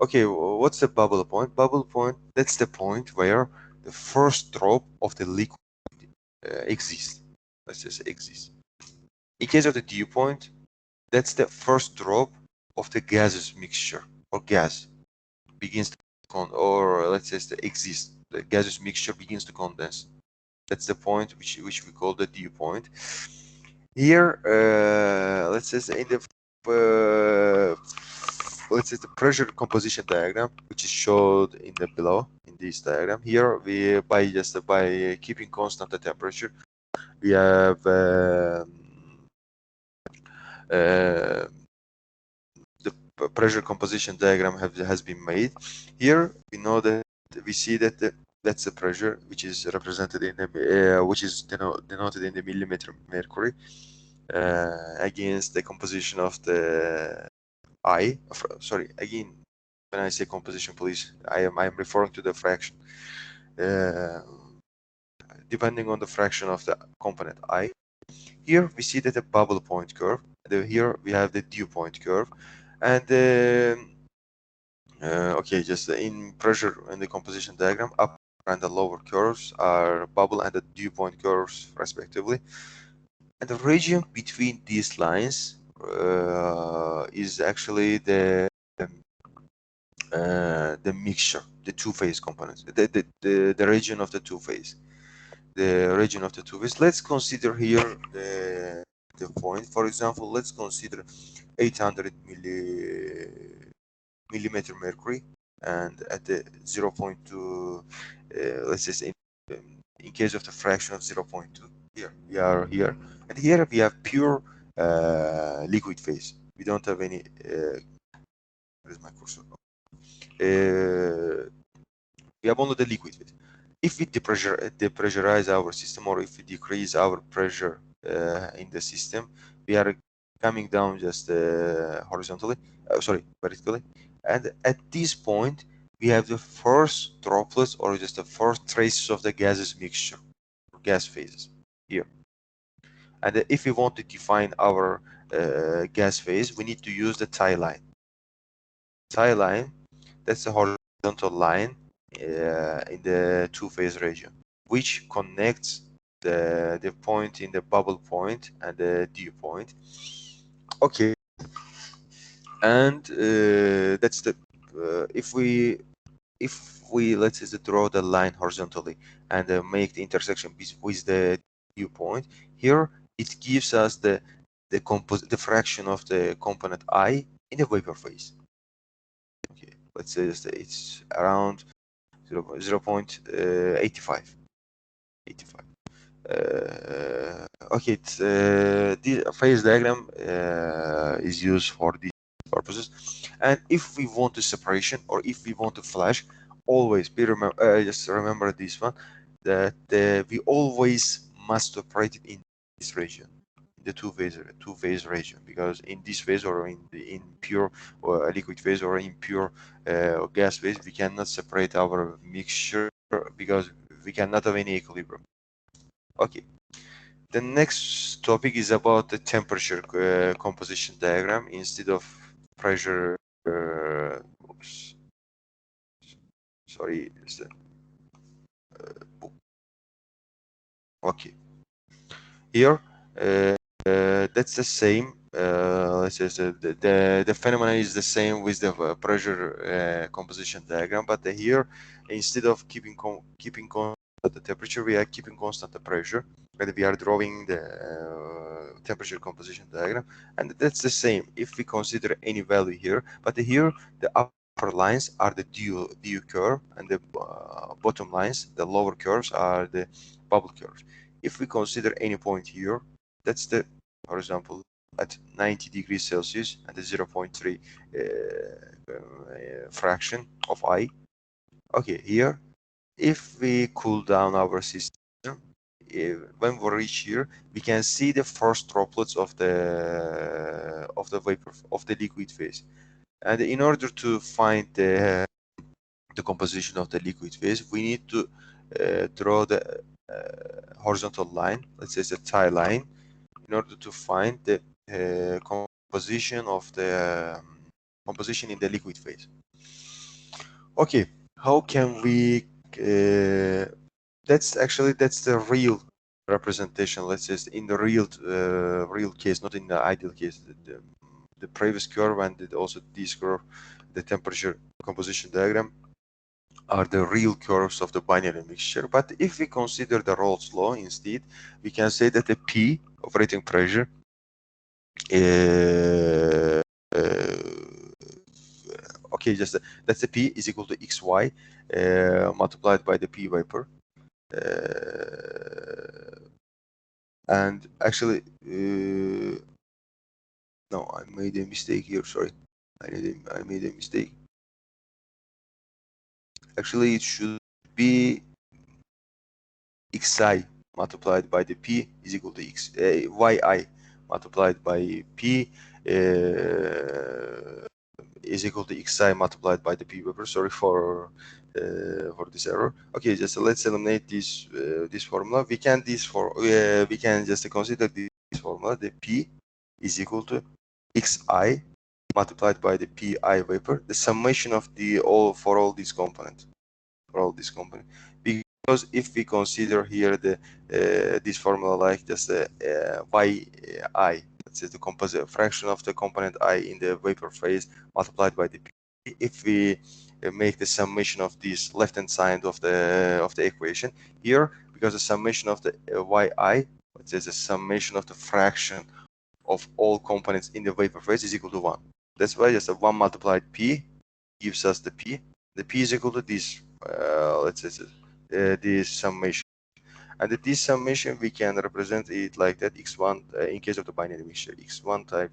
Okay, what's the bubble point? Bubble point, that's the point where the first drop of the liquid exists. Let's just say exists. In case of the dew point, that's the first drop of the gaseous mixture or gas begins to or let's say exist. The gaseous mixture begins to condense. That's the point which we call the dew point. Here, let's say in the let's say the pressure composition diagram, which is showed in the below in this diagram. Here we by keeping constant the temperature, we have the pressure composition diagram has been made. Here we know that we see that that's the pressure which is represented in the which is denoted in the millimeter mercury against the composition of the I. Sorry, again, when I say composition, please, I am referring to the fraction. Depending on the fraction of the component I. Here we see that the bubble point curve. Here we have the dew point curve, and okay, just in pressure in the composition diagram, up and the lower curves are bubble and the dew point curves respectively. And the region between these lines is actually the mixture, the two-phase components, the region of the two-phase, Let's consider here the point. For example, let's consider 800 millimeter mercury, and at the 0.2, let's just in case of the fraction of 0.2, here we are here, and here we have pure liquid phase. We don't have any. Where's my cursor? We have only the liquid phase. If we depressurize our system, or if we decrease our pressure in the system, we are coming down just horizontally, sorry, vertically. And at this point, we have the first droplets, or just the first traces of the gases mixture, gas phases here. And if we want to define our gas phase, we need to use the tie line. Tie line, that's a horizontal line in the two-phase region, which connects the point in the bubble point and the dew point. Okay, and that's the if we let's say draw the line horizontally and make the intersection with the dew point here, it gives us the fraction of the component I in the vapor phase. Okay, let's say it's around 0.85. Okay, it's, the phase diagram is used for these purposes. And if we want a separation, or if we want to flash, always just remember this one, that we always must operate it in this region, the two-phase region, because in this phase, or in pure or liquid phase, or in pure gas phase, we cannot separate our mixture because we cannot have any equilibrium. Okay, the next topic is about the temperature composition diagram instead of pressure. Oops. Sorry, it's the book. Okay, here that's the same. Let's say the phenomenon is the same with the pressure composition diagram, but here, instead of keeping constant the temperature, we are keeping constant the pressure, and we are drawing the temperature composition diagram, and that's the same if we consider any value here. But here the upper lines are the dew curve, and the bottom lines, the lower curves, are the bubble curves. If we consider any point here, that's the, for example, at 90 degrees Celsius and the 0.3 fraction of I. Okay, here, if we cool down our system, when we reach here, we can see the first droplets of the vapor of the liquid phase. And in order to find the composition of the liquid phase, we need to draw the horizontal line, let's say it's a tie line, in order to find the composition of the composition in the liquid phase. Okay, how can we that's the real representation, let's say in the real case, not in the ideal case. The previous curve and also this curve, the temperature composition diagram, are the real curves of the binary mixture. But if we consider the Rolle's law instead, we can say that the P, operating pressure, Okay, just that's the P is equal to xy multiplied by the P vapor. And actually, no, I made a mistake here. Sorry, I made a mistake. Actually, it should be xi multiplied by the P is equal to yi multiplied by P is equal to xi multiplied by the P vapor. Sorry for this error. Okay, just let's eliminate this formula. We can just consider this formula. The P is equal to xi multiplied by the pi vapor, the summation of all these components, because if we consider here this formula like just yi, let's say the composite fraction of the component I in the vapor phase multiplied by the p, if we make the summation of this left hand side of the equation here, because the summation of the yi, let's say the summation of the fraction of all components in the vapor phase is equal to 1. That's why just a 1 multiplied p gives us the p. The p is equal to this, let's say this summation. And this summation we can represent it like that: x1 in case of the binary mixture, x1 type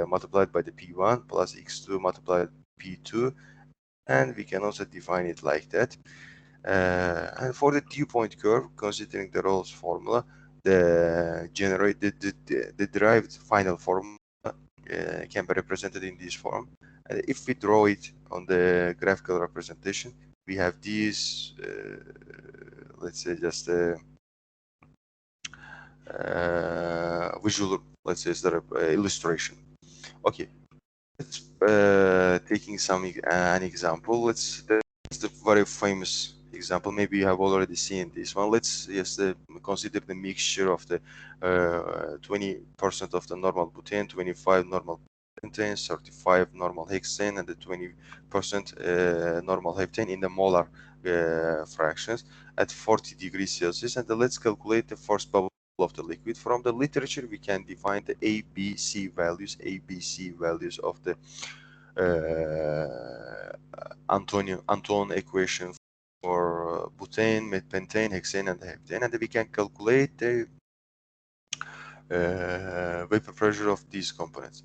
multiplied by the p1 plus x2 multiplied by p2, and we can also define it like that. And for the dew point curve, considering the Rolle's formula, the derived final formula can be represented in this form. And if we draw it on the graphical representation, we have these, let's say just visual, let's say the illustration. Okay, let's taking an example. That's the very famous example. Maybe you have already seen this one. Let's just consider the mixture of the 20% of the normal butane, 25 normal pentane, 35 normal hexane, and the 20% normal heptane in the molar fractions at 40 degrees Celsius. And let's calculate the first bubble of the liquid. From the literature, we can define the ABC values of the Anton equation for butane, pentane, hexane, and heptane, and we can calculate the vapor pressure of these components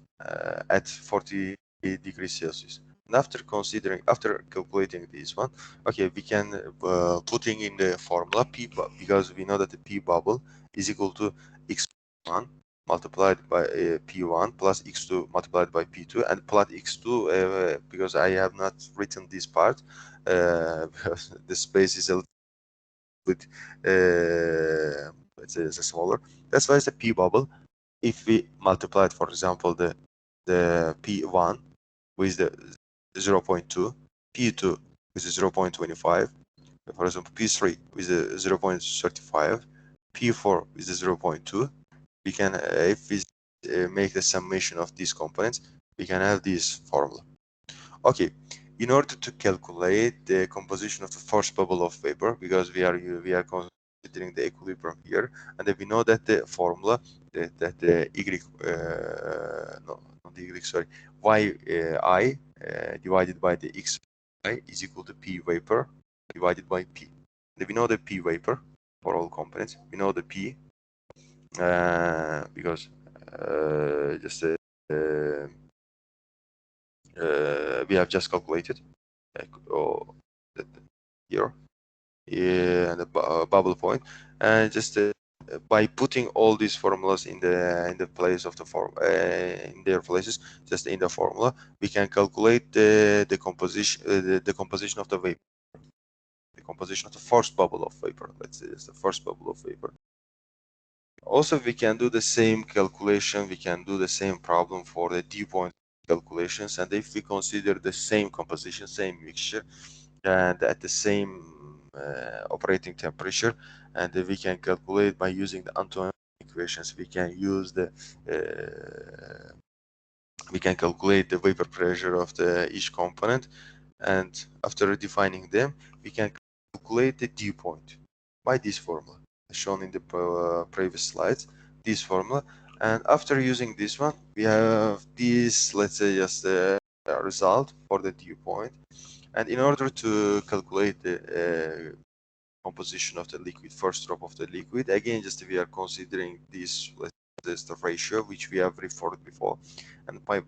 at 40 degrees Celsius. And after calculating this one, okay, we can putting in the formula P, because we know that the P bubble is equal to x1 multiplied by P1 plus x2 multiplied by P2, and plot x2 because I have not written this part because the space is a little bit let's say it's smaller. That's why it's a P bubble. If we multiply, for example, the P1 with the 0.2, P2 with the 0.25, for example, P3 with the 0.35, P4 with the 0.2, we can, if we make the summation of these components, we can have this formula. Okay, in order to calculate the composition of the first bubble of vapor, because we are considering the equilibrium here, and then we know that the formula that the y no, not the y, sorry, yi divided by the xi is equal to p vapor divided by p. And we know the p vapor for all components. We know the p because just we have just calculated here the bubble point, and just by putting all these formulas in the place of the form in their places, just in the formula, we can calculate the composition of the vapor, the composition of the first bubble of vapor. Let's say it's the first bubble of vapor. Also, we can do the same calculation, we can do the same problem for the dew point calculations, and if we consider the same composition, same mixture, and at the same operating temperature, and we can calculate by using the Anton equations, we can use we can calculate the vapor pressure of each component, and after defining them, we can calculate the dew point by this formula shown in the previous slides, this formula. And after using this one, we have this, let's say just result for the dew point. And in order to calculate the composition of the liquid, first drop of the liquid, again, just we are considering this, this the ratio which we have referred before, and by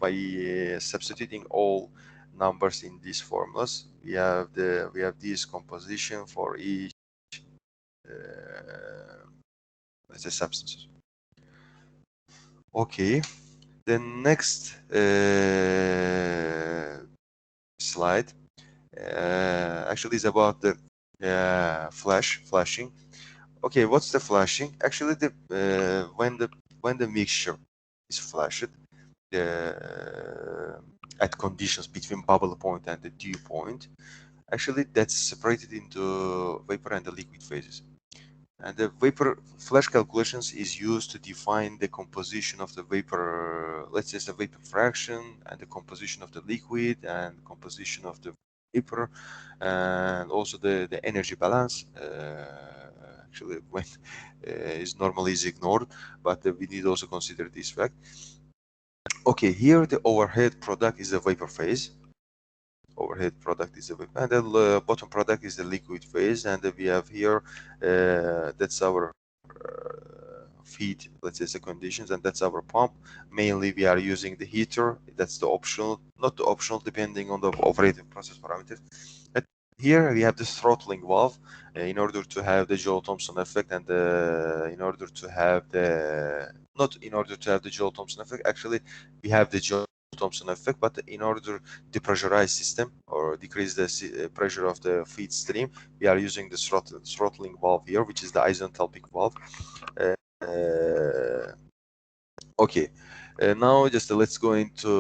substituting all numbers in these formulas, we have this composition for each let's say substances. Okay, the next slide actually is about the flashing. Okay, what's the flashing? Actually, the when the mixture is flashed, at conditions between bubble point and the dew point, actually that's separated into vapor and the liquid phases. And the vapor flash calculations is used to define the composition of the vapor, let's say the vapor fraction, and the composition of the liquid, and composition of the vapor, and also the energy balance. Actually, when is normally is ignored, but we need also consider this fact. Okay, here the overhead product is the vapor phase. Overhead product is the vapor, and the bottom product is the liquid phase, and we have here that's our feed, let's say, the conditions, and that's our pump. Mainly we are using the heater, that's the optional, not the optional, depending on the operating process parameters. But here we have this throttling valve in order to have the Joule-Thomson effect, and in order to have the, not in order to have the Joule-Thomson effect, actually we have the Joule-Thomson effect, but in order to pressurize system or decrease the pressure of the feed stream, we are using the throttling valve here, which is the isenthalpic valve. Okay, now just let's go into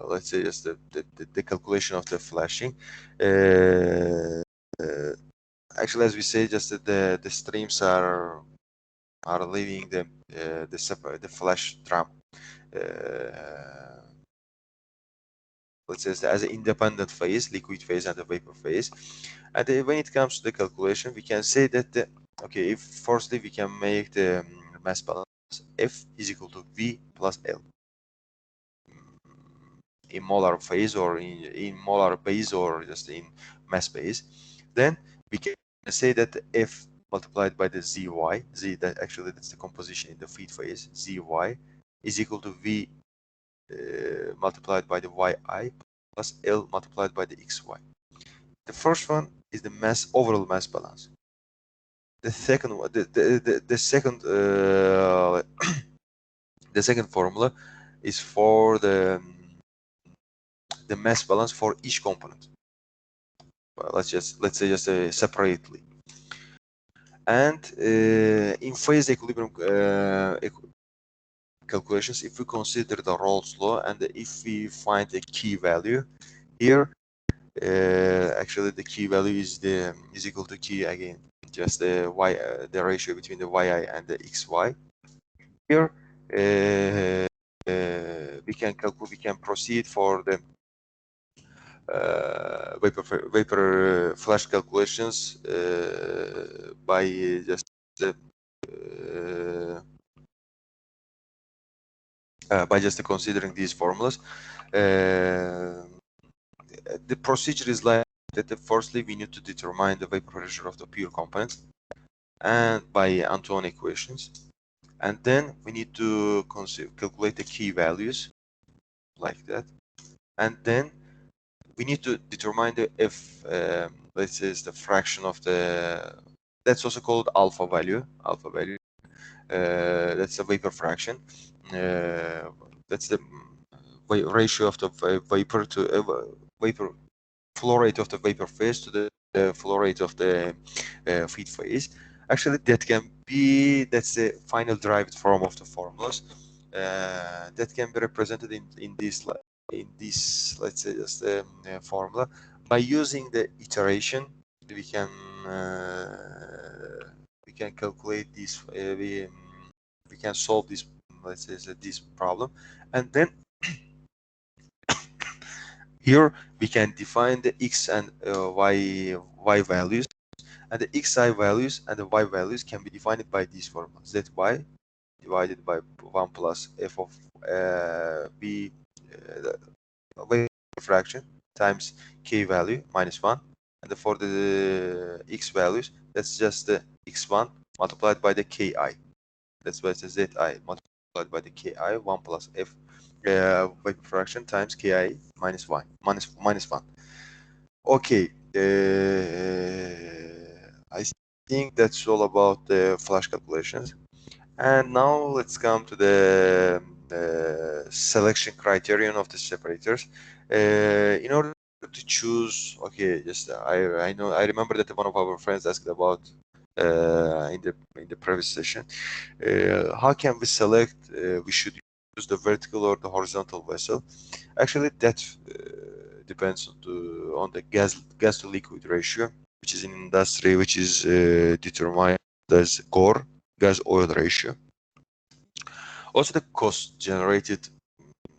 let's say just the calculation of the flashing. Actually, as we say, just the streams are leaving the flash drum, let's say, as an independent phase, liquid phase and the vapor phase. And when it comes to the calculation, we can say that okay, if firstly we can make the mass balance F is equal to V plus L in molar phase, or in molar base, or just in mass base. Then we can say that F multiplied by the Zy, Z, that actually that's the composition in the feed phase, Zy is equal to V multiplied by the Yi plus L multiplied by the Xy. The first one is the mass, overall mass balance. The second one, the second the second formula is for the mass balance for each component. Well, let's say just separately. And in phase equilibrium calculations, if we consider the Rolle's law, and if we find a key value here, actually the key value is equal to key, again, just the the ratio between the yi and the xy. Here we can proceed for the vapor flash calculations by just considering these formulas. The procedure is like that. Firstly, we need to determine the vapor pressure of the pure components, and by Antoine equations, and then we need to calculate the key values like that, and then we need to determine the F, let's say the fraction of the, that's also called alpha value. That's the vapor fraction. That's the ratio of the vapor to vapor flow rate of the vapor phase to the flow rate of the feed phase. Actually, that can be, that's the final derived form of the formulas that can be represented in this let's say just formula. By using the iteration, we can calculate this, we can solve this, let's say this problem, and then here we can define the x and y values, and the xi values and the y values can be defined by these formulas: zy divided by 1 plus f of b fraction times k value minus 1, and for the x values, that's just the x1 multiplied by the ki. That's why it says zi multiplied by the ki 1 plus f vapor fraction times ki minus 1 minus 1. Okay, I think that's all about the flash calculations. And now let's come to the selection criterion of the separators. In order to choose, okay, just I remember that one of our friends asked about in the previous session, how can we select we should use the vertical or the horizontal vessel? Actually, that depends on the gas to liquid ratio, which is in industry, which is determined as GOR, gas oil ratio. Also, the cost generated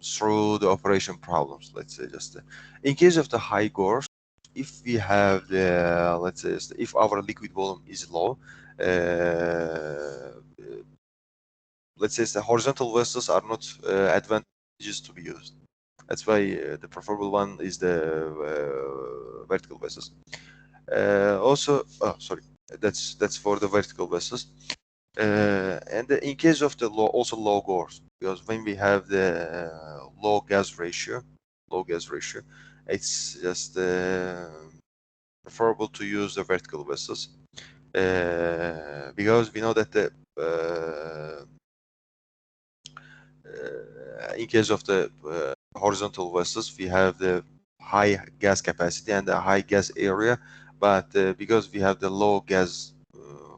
through the operation problems. Let's say just in case of the high GORs, if we have the, let's say if our liquid volume is low, let's say the horizontal vessels are not advantageous to be used. That's why the preferable one is the vertical vessels. Also, oh, sorry, that's for the vertical vessels. And in case of the low GORs, because when we have the low gas ratio, it's just preferable to use the vertical vessels because we know that the in case of the horizontal vessels, we have the high gas capacity and the high gas area, but because we have the low gas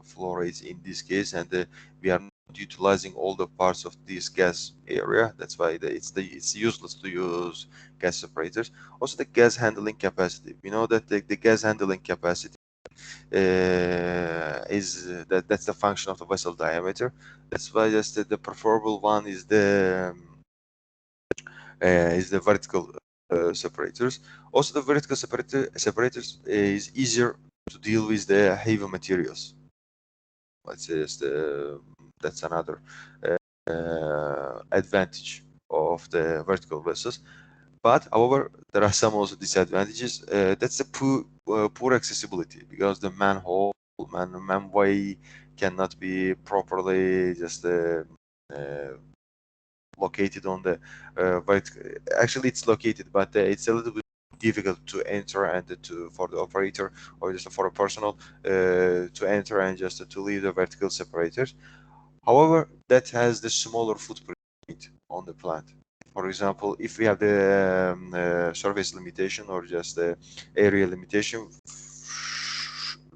flow rates in this case, and we are not utilizing all the parts of this gas area, that's why it's useless to use gas separators. Also, the gas handling capacity. We know that the gas handling capacity that's the function of the vessel diameter. That's why just the preferable one is the vertical separators. Also, the vertical separators is easier to deal with the heavy materials. Let's say that's another advantage of the vertical vessels. But however, there are some also disadvantages. That's the poor accessibility, because the manway cannot be properly just located on the vertical. Actually, it's located, but it's a little bit difficult to enter and for the operator or just for a personnel to enter and just to leave the vertical separators. However, that has the smaller footprint on the plant. For example, if we have the surface limitation or just the area limitation,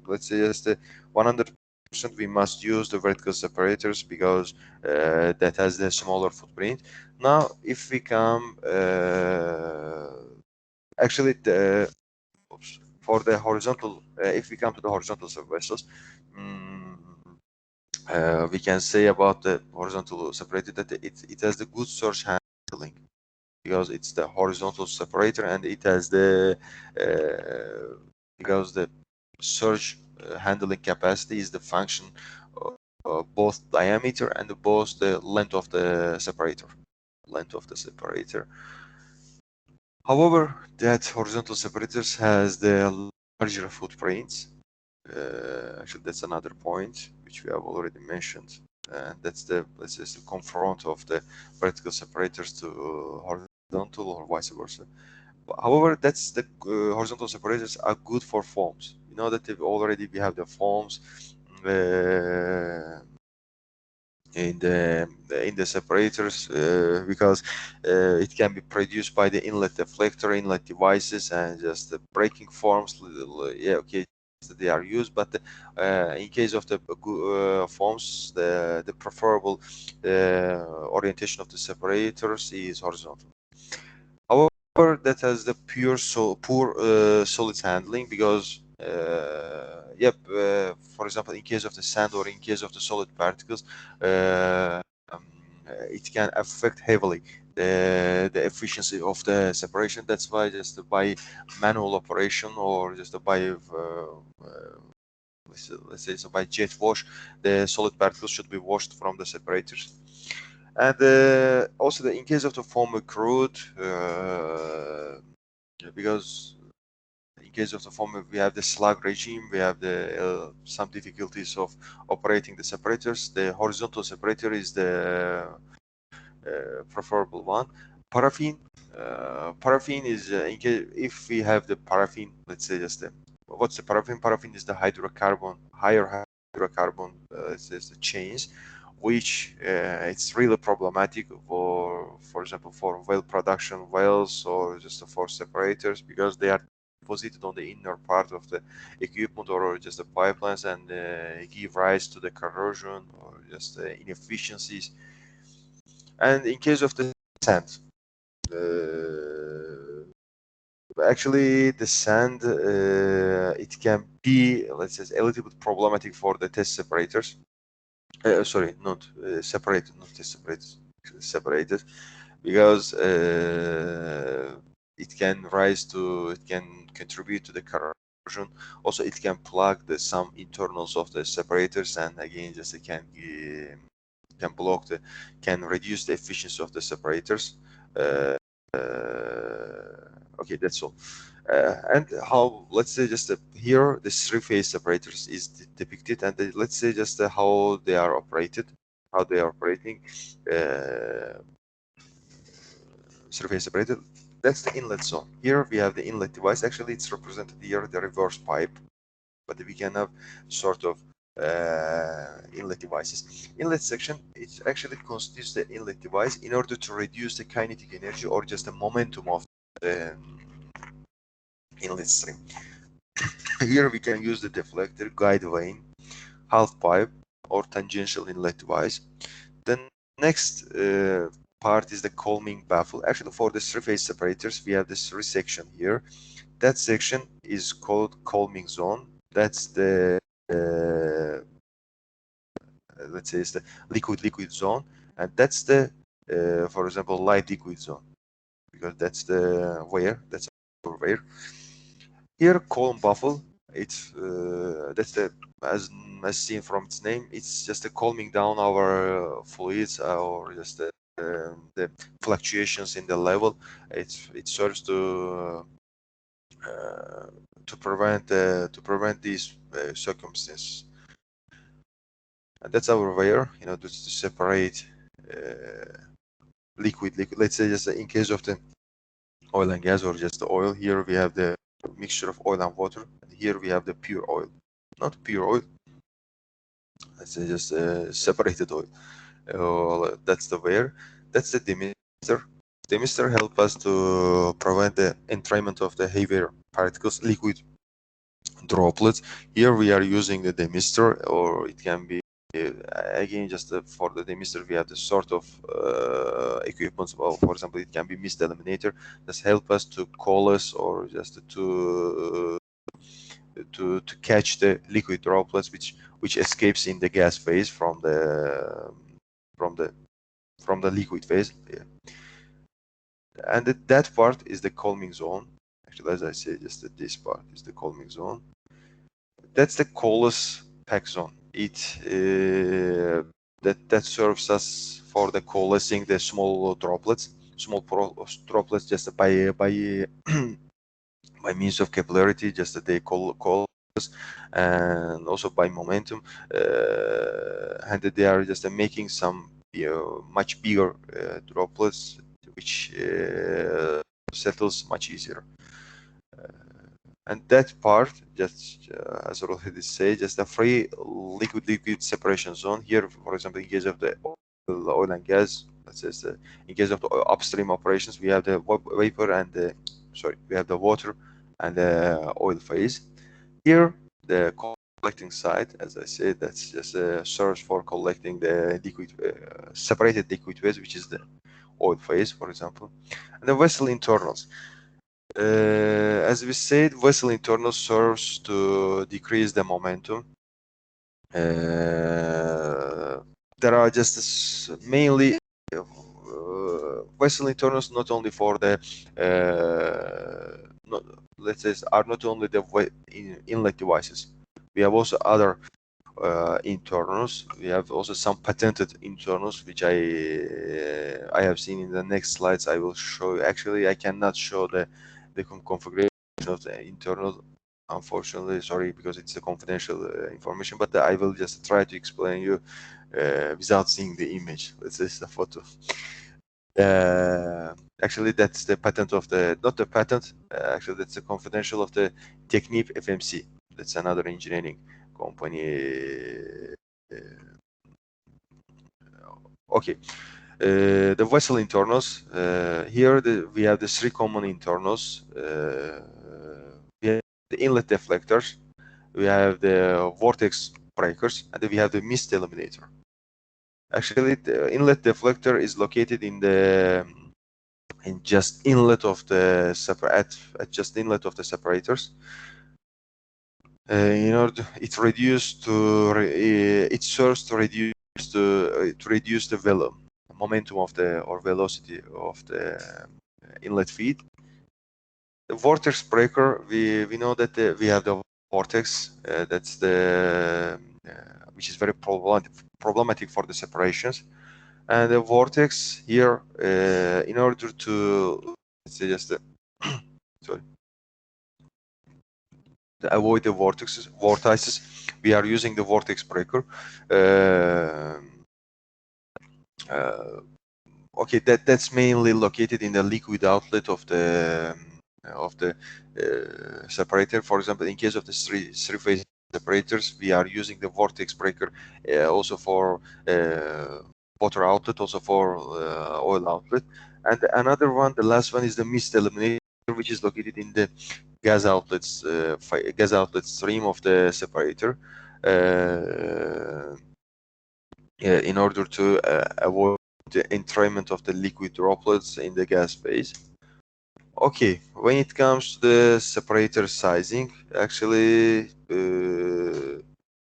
let's say just 100%, we must use the vertical separators because that has the smaller footprint. Now, if we come, actually, for the horizontal, if we come to the horizontal vessels, we can say about the horizontal separator that it has the good surge handling, because it's the horizontal separator, and it has the because the surge handling capacity is the function of both diameter and both the length of the separator. However, that horizontal separators has the larger footprints. Actually, that's another point which we have already mentioned, and that's the, let's say, the confront of the vertical separators to horizontal or vice versa. However, that's the horizontal separators are good for foams. You know that we have the foams in the separators because it can be produced by the inlet deflector, inlet devices, and just the braking forms. Yeah, okay, they are used, but in case of the forms, the preferable orientation of the separators is horizontal. However, that has the poor solids handling, because for example, in case of the sand or in case of the solid particles, it can affect heavily the efficiency of the separation. That's why just by manual operation or just by let's say so by jet wash, the solid particles should be washed from the separators. And also, in case of the foam crude, because in case of the foam, we have the slug regime, we have the some difficulties of operating the separators. The horizontal separator is the preferable one. Paraffin, paraffin is in case if we have the paraffin, let's say just the what's the paraffin? Paraffin is the hydrocarbon, higher hydrocarbon, the chains, which it's really problematic for example, for well production wells or just for separators because they are deposited on the inner part of the equipment or just the pipelines and give rise to the corrosion or just inefficiencies. And in case of the sand, actually the sand it can be, let's say, a little bit problematic for the test separators. Sorry, not separated, not test separators, separated, because it can contribute to the corrosion. Also, it can plug some internals of the separators, and again, just it can block can reduce the efficiency of the separators. Okay, that's all. And how, let's say just here the three-phase separators is depicted, and let's say just how they are operated, how they are operating. Three-phase separated. That's the inlet zone. Here we have the inlet device. Actually, it's represented here the reverse pipe, but we can have sort of inlet devices. Inlet section, it actually constitutes the inlet device in order to reduce the kinetic energy or just the momentum of the inlet stream. Here we can use the deflector, guide vane, half pipe, or tangential inlet device. The next part is the combing baffle. Actually, for the three-phase separators, we have this three section here. That section is called combing zone. That's the let's say it's the liquid zone, and that's the for example light liquid zone, because that's the that's where. Here column baffle, it's that's the as seen from its name, it's just a calming down our fluids or just the fluctuations in the level. It serves to prevent these circumstances. And that's our wire, to separate liquid. Let's say just in case of the oil and gas or just the oil, here we have the mixture of oil and water, and here we have the pure oil, not pure oil, let's say just separated oil. That's the wire. That's the demister. Demister help us to prevent the entrainment of the heavier particles, liquid droplets. Here we are using the demister, or it can be again just for the demister we have the sort of equipment. Well, for example, it can be mist eliminator that help us to coalesce or just to catch the liquid droplets which escapes in the gas phase from the liquid phase. Yeah. And that part is the calming zone. Actually, as I said, just this part is the calming zone. That's the coalesce pack zone. It that serves us for the coalescing the small droplets just by by means of capillarity, just that they coalesce, and also by momentum, and they are just making some much bigger droplets, which settles much easier. And that part, just as already said, just a free liquid separation zone. Here, for example, in case of the oil and gas, let's say in case of the upstream operations, we have the vapor and we have the water and the oil phase. Here, the collecting site, as I said, that's just a source for collecting the liquid, separated liquid phase, which is the oil phase, for example, and the vessel internals. As we said, vessel internal serves to decrease the momentum. There are just mainly vessel internals, not only for the let's say are not only the inlet devices. We have also other internals. We have also some patented internals, which I have seen in the next slides. I will show. Actually, I cannot show the the configuration of the internal. Unfortunately, sorry, because it's a confidential information, but I will just try to explain you without seeing the image. Let's say it's the photo. Actually, that's the patent of the, not the patent, actually that's the confidential of the Technip FMC. That's another engineering company. Okay, the vessel internals. Here we have the three common internals. We have the inlet deflectors, we have the vortex breakers, and then we have the mist eliminator. Actually, the inlet deflector is located in the just inlet of the just inlet of the separators. In order, it it serves to reduce the momentum of the or velocity of the inlet feed. The vortex breaker, we know that we have the vortex, that's the which is very problematic for the separations. And the vortex here, in order to, let's say, just sorry, to avoid the vortices, we are using the vortex breaker. Okay, that's mainly located in the liquid outlet of the separator. For example, in case of the three-phase separators, we are using the vortex breaker also for water outlet, also for oil outlet. And another one, the last one, is the mist eliminator, which is located in the gas outlet stream of the separator, in order to avoid the entrainment of the liquid droplets in the gas phase. Okay, when it comes to the separator sizing, actually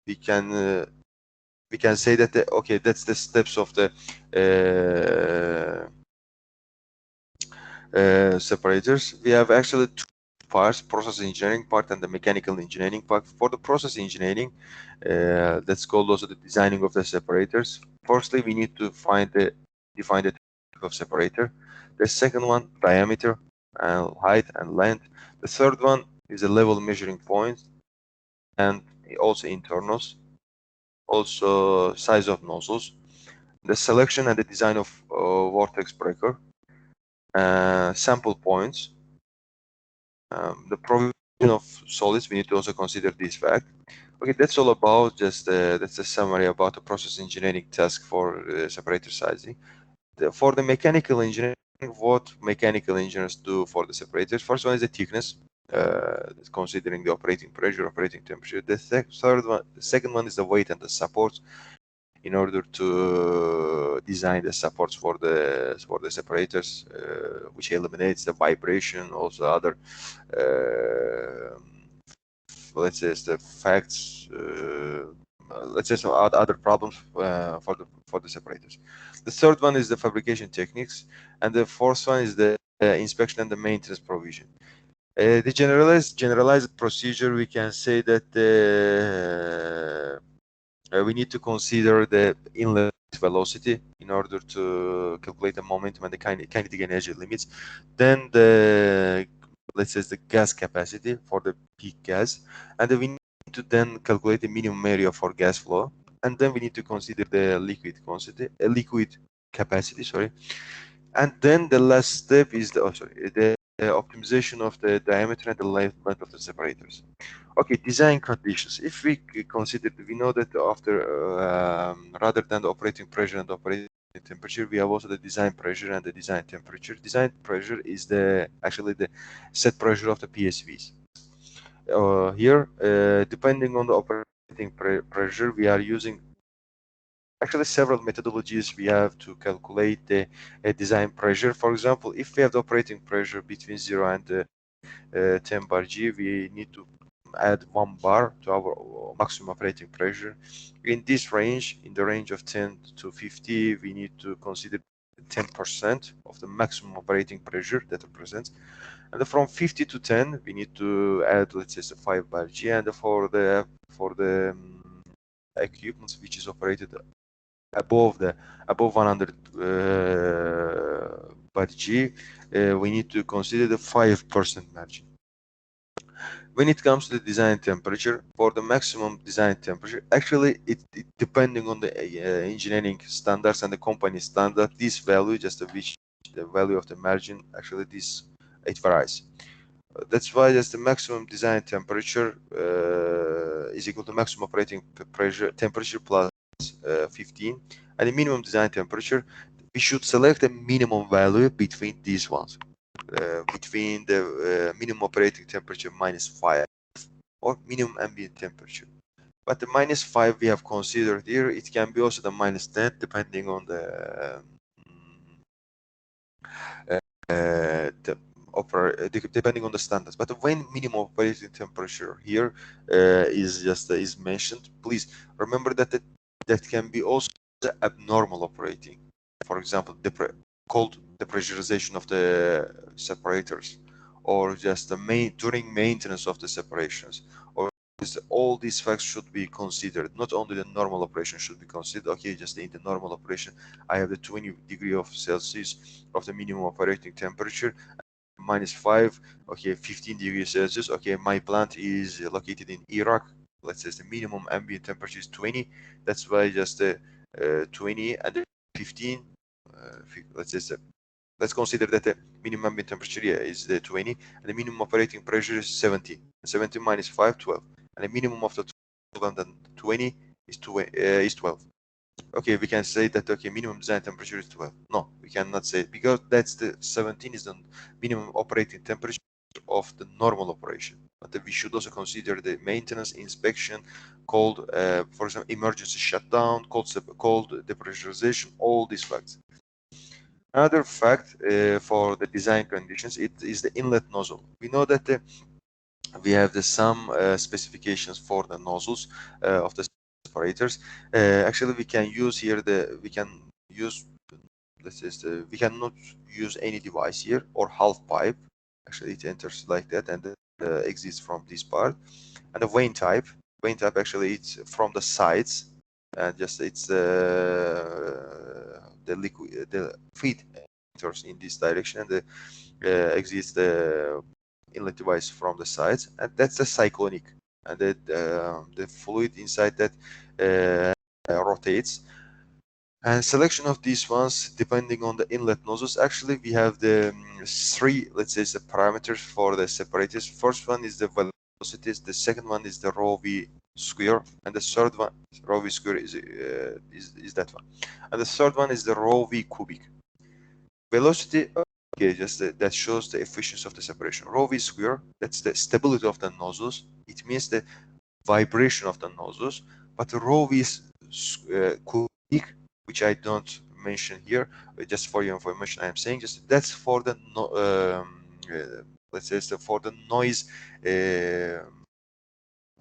we can say that okay, that's the steps of the separators. We have actually two parts: process engineering part and the mechanical engineering part. For the process engineering, that's called also the designing of the separators. Firstly, we need to define the type of separator. The second one, diameter and height and length. The third one is a level measuring point, and also internals, also size of nozzles, the selection and the design of vortex breaker, sample points, the provision of solids. We need to also consider this fact. Okay, that's all about just that's a summary about the process engineering task for separator sizing. For the mechanical engineering, what mechanical engineers do for the separators? First one is the thickness, considering the operating pressure, operating temperature. The second one is the weight and the supports, in order to design the supports for the separators, which eliminates the vibration, also other let's say the facts, let's say some other problems for the separators. The third one is the fabrication techniques, and the fourth one is the inspection and the maintenance provision. The generalized procedure, we can say that we need to consider the inlet velocity in order to calculate the momentum and the kinetic energy limits. Then the, let's say, the gas capacity for the peak gas, and then we need to then calculate the minimum area for gas flow, and then we need to consider the liquid capacity, sorry. And then the last step is the optimization of the diameter and the length of the separators. Okay, design conditions. If we consider, we know that after rather than the operating pressure and operating temperature, we have also the design pressure and the design temperature. Design pressure is actually the set pressure of the PSVs. Here, depending on the operating pressure, we are using actually several methodologies. We have to calculate the design pressure. For example, if we have the operating pressure between 0 and 10 bar G, we need to add 1 bar to our maximum operating pressure. In this range, in the range of 10 to 50, we need to consider 10% of the maximum operating pressure that represents. And from 50 to 10, we need to add, let's say, 5 bar G. And for the equipment which is operated above 100 bar but G, we need to consider the 5% margin. When it comes to the design temperature, for the maximum design temperature, actually it depending on the engineering standards and the company standard, this value, just which the value of the margin, actually this, it varies. That's why just the maximum design temperature is equal to maximum operating pressure temperature plus 15, and the minimum design temperature, we should select a minimum value between these ones, between the minimum operating temperature -5 or minimum ambient temperature. But the -5 we have considered here, it can be also the -10 depending on the depending on the standards. But when minimum operating temperature here is mentioned, please remember that that can be also the abnormal operating. For example, cold depressurization of the separators, or just the during maintenance of the separations, or all these facts should be considered. Not only the normal operation should be considered. Okay, just in the normal operation, I have the 20 degree of Celsius of the minimum operating temperature, -5, okay, 15 degrees Celsius. Okay, my plant is located in Iraq. Let's say the minimum ambient temperature is 20. That's why just 20 and 15. Let's say let's consider that the minimum ambient temperature here is the 20, and the minimum operating pressure is 70. 70 minus 5, 12, and the minimum of the 12 and 20 is 12. Okay, we can say that, okay, minimum design temperature is 12. No, we cannot say it, because that's the 17 is the minimum operating temperature of the normal operation. But we should also consider the maintenance, inspection, cold, for example, emergency shutdown, cold depressurization, all these facts. Another fact for the design conditions, it is the inlet nozzle. We know that we have some specifications for the nozzles of the separators. Actually, we can use here we cannot use any device here, or half pipe. Actually, it enters like that and exits from this part. And the vane type. Vane type, actually, it's from the sides, and just it's the liquid, the feed enters in this direction, and the exits the inlet device from the sides, and that's the cyclonic, and the fluid inside that rotates. And selection of these ones depending on the inlet nozzles. Actually, we have the three, let's say, the parameters for the separators. First one is the velocities, the second one is the rho v square, and the third one, rho v square is that one, and the third one is the rho v cubic. Velocity, okay, just that shows the efficiency of the separation. Rho v square, that's the stability of the nozzles. It means the vibration of the nozzles. But rho v cubic, which I don't mention here, just for your information, I am saying just that's for the let's say for the noise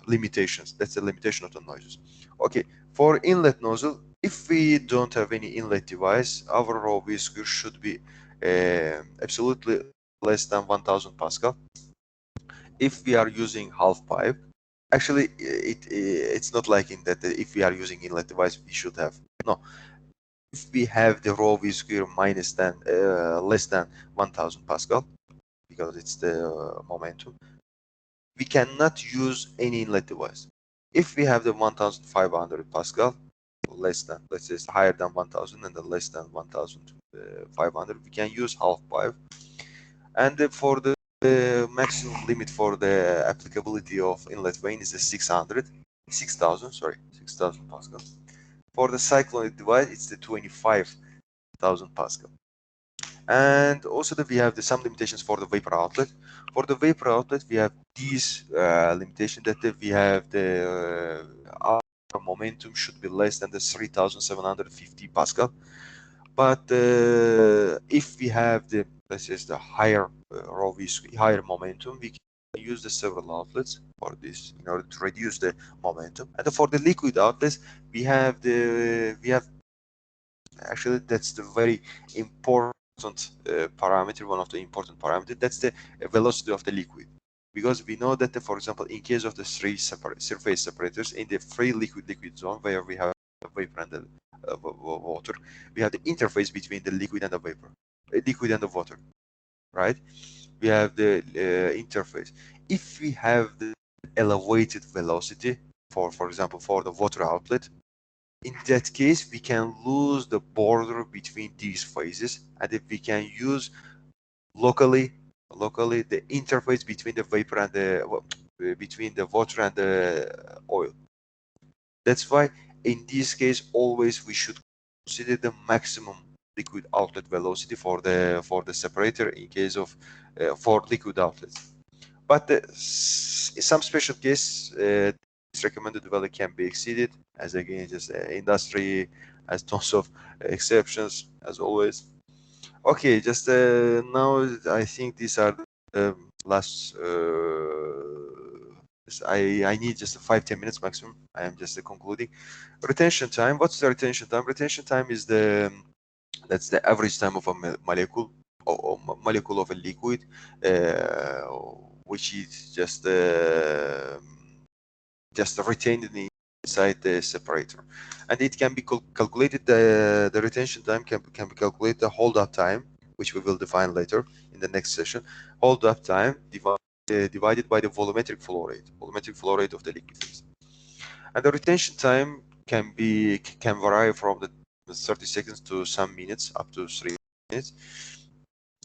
limitations. That's the limitation of the noises. Okay, for inlet nozzle, if we don't have any inlet device, our rho v square should be absolutely less than 1000 Pascal. If we are using half pipe, actually it's not like in that if we are using inlet device we should have. No, if we have the rho v square less than 1000 Pascal, because it's the momentum, we cannot use any inlet device. If we have the 1500 Pascal, less than, let's say higher than 1000 and less than 1500, we can use half pipe. And for the maximum limit for the applicability of inlet vane is the 6000 Pascal. For the cyclonic device, it's the 25,000 Pascal. And also that we have some limitations for the vapor outlet. For the vapor outlet, we have these limitations, that we have the momentum should be less than the 3750 Pascal. But if we have the, let's say, the higher rho v higher momentum, we can use the several outlets for this in order to reduce the momentum. And for the liquid outlets, we have actually that's the very important parameter, one of the important parameters. That's the velocity of the liquid, because we know that for example, in case of the three surface separators, in the free liquid zone where we have vapor and the water, we have the interface between the liquid and the vapor. liquid and the water, right? We have the interface. If we have the elevated velocity, for example, for the water outlet, in that case, we can lose the border between these phases, and if we can use locally the interface between the vapor and between the water and the oil. That's why in this case always we should consider the maximum liquid outlet velocity for the separator in case of for liquid outlets. But in some special case, this recommended value can be exceeded, as again, just industry has tons of exceptions, as always. Okay, just now I think these are the last. I need just 5-10 minutes maximum. I am just concluding. Retention time. What's the retention time? Retention time is that's the average time of a molecule or molecule of a liquid, which is just retained inside the separator, and it can be calculated. The retention time can be calculated the hold up time, which we will define later in the next session. Hold up time divided by the volumetric flow rate of the liquid phase, and the retention time can vary from the 30 seconds to some minutes up to 3 minutes.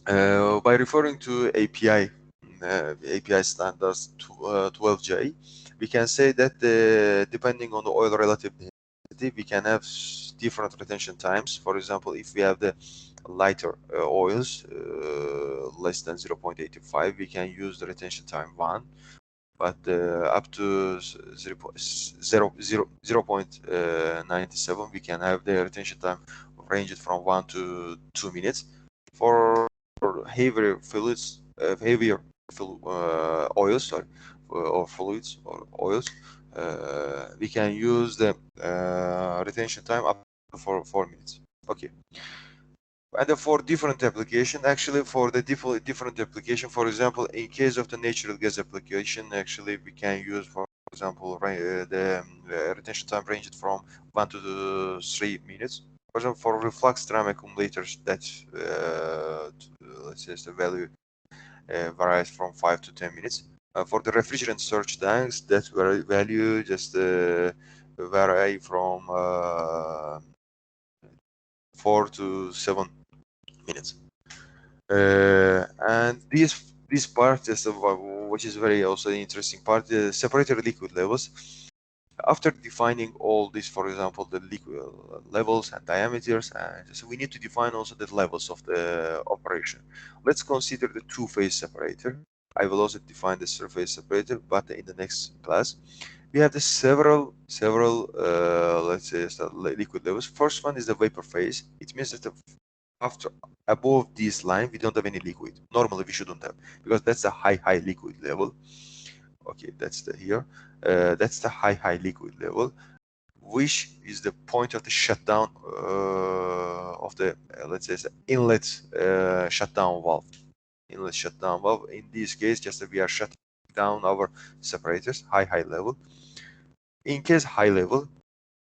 By referring to API standards 12J, we can say that depending on the oil relative density, we can have different retention times. For example, if we have the lighter oils less than 0.85, we can use the retention time 1. But up to 0.97, we can have the retention time ranged from 1 to 2 minutes. For heavier fluids, oils, or fluids or oils, we can use the retention time up to 4 minutes. Okay. And for different application, actually, for the different application, for example, in case of the natural gas application, actually, we can use, for example, the retention time ranged from 1 to 3 minutes. For example, for reflux drum accumulators, that let's say the value varies from 5 to 10 minutes. For the refrigerant surge tanks, that value just vary from 4 to 7 minutes. And this part is which is very also interesting part, the separator liquid levels. After defining all this, for example, the liquid levels and diameters, so we need to define also the levels of the operation. Let's consider the two-phase separator. I will also define the surface separator, but in the next class. We have the several let's say liquid levels. First one is the vapor phase. It means that after above this line we don't have any liquid. Normally we shouldn't have, because that's a high liquid level. Okay, that's the here. That's the high liquid level, which is the point of the shutdown of the let's say the inlet shutdown valve. Inlet shutdown valve. In this case, just we are shutting down our separators high level. In case high level,